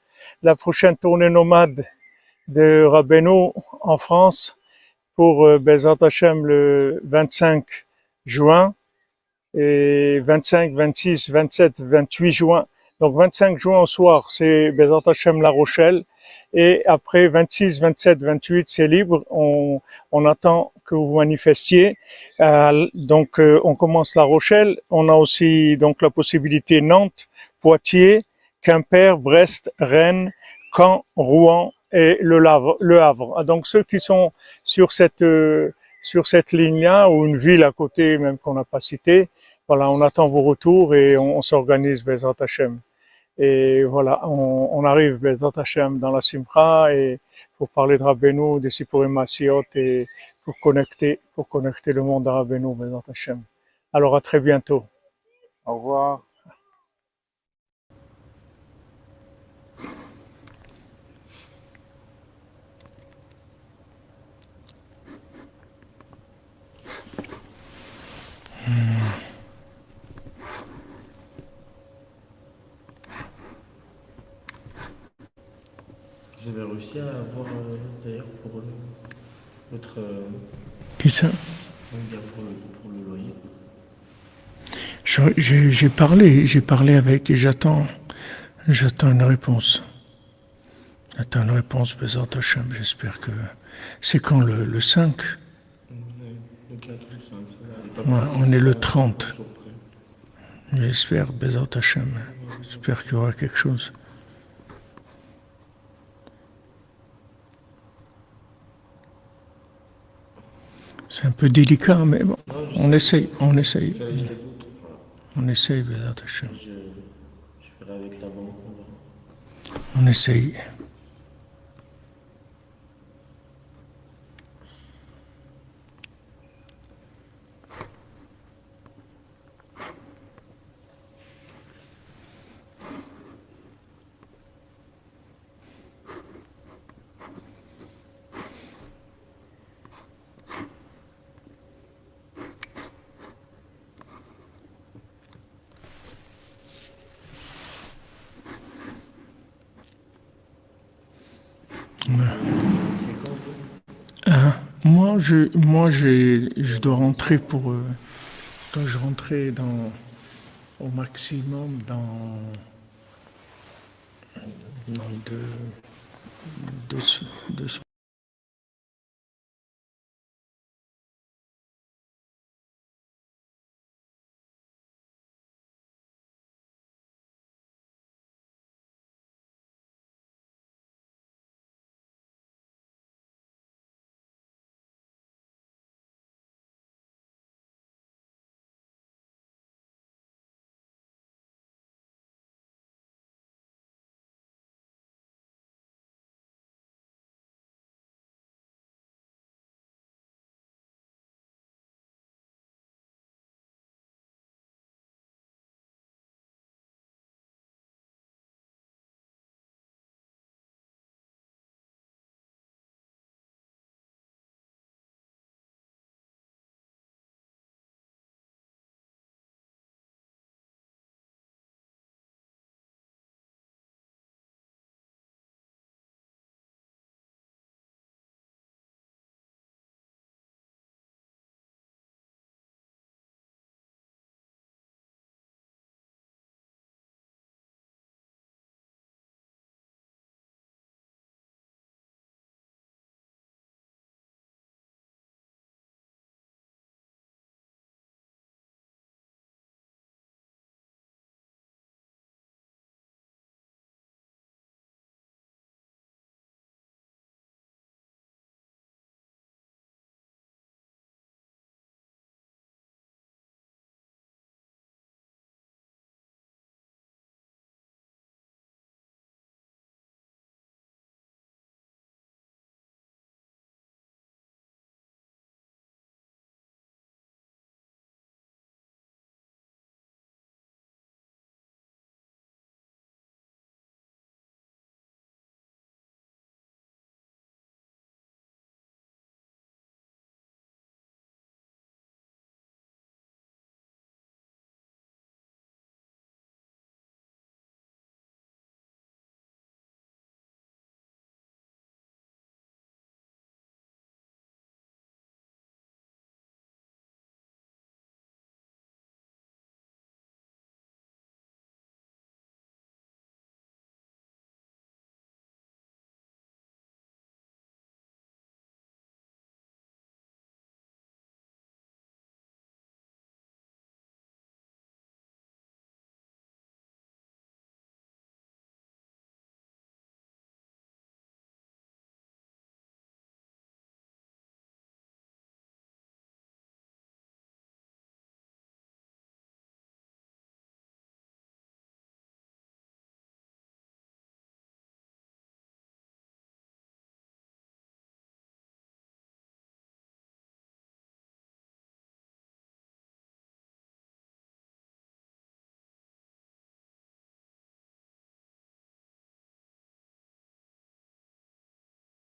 la prochaine tournée nomade de Rabbeinu en France pour Bezrat Hashem le 25 juin et 25, 26, 27, 28 juin. Donc 25 juin au soir, c'est Bezrat Hashem La Rochelle. Et après 26, 27, 28, c'est libre. On attend que vous manifestiez. On commence La Rochelle. On a aussi donc la possibilité Nantes, Poitiers, Quimper, Brest, Rennes, Caen, Rouen et Le Havre. Donc ceux qui sont sur cette ligne-là ou une ville à côté même qu'on n'a pas citée, voilà, on attend vos retours et on s'organise Bezrat Hashem. Et voilà, on arrive Bezrat Hashem dans la Simcha et pour parler de Rabbeinu, des Sipurim Masiot et pour connecter le monde à Rabbeinu Bezrat Hashem. Alors à très bientôt. Au revoir. Vous avez réussi à avoir d'ailleurs pour votre Qui ça? Pour le loyer. J'ai parlé avec et j'attends une réponse. J'attends une réponse, Bezrat Hashem. J'espère que c'est quand le 5. Le 4 ou le 5, ça va. Ouais, on est le 30. J'espère, Bezrat Hashem. J'espère qu'il y aura quelque chose. C'est un peu délicat, mais bon, Non, je on sais. essaye, on essaye. Il fallait que je t'écoute. Voilà. On essaye, Bezat Hashem. Je verrai avec la banque. On verra. On essaye. Je dois rentrer dois-je rentrer au maximum dans deux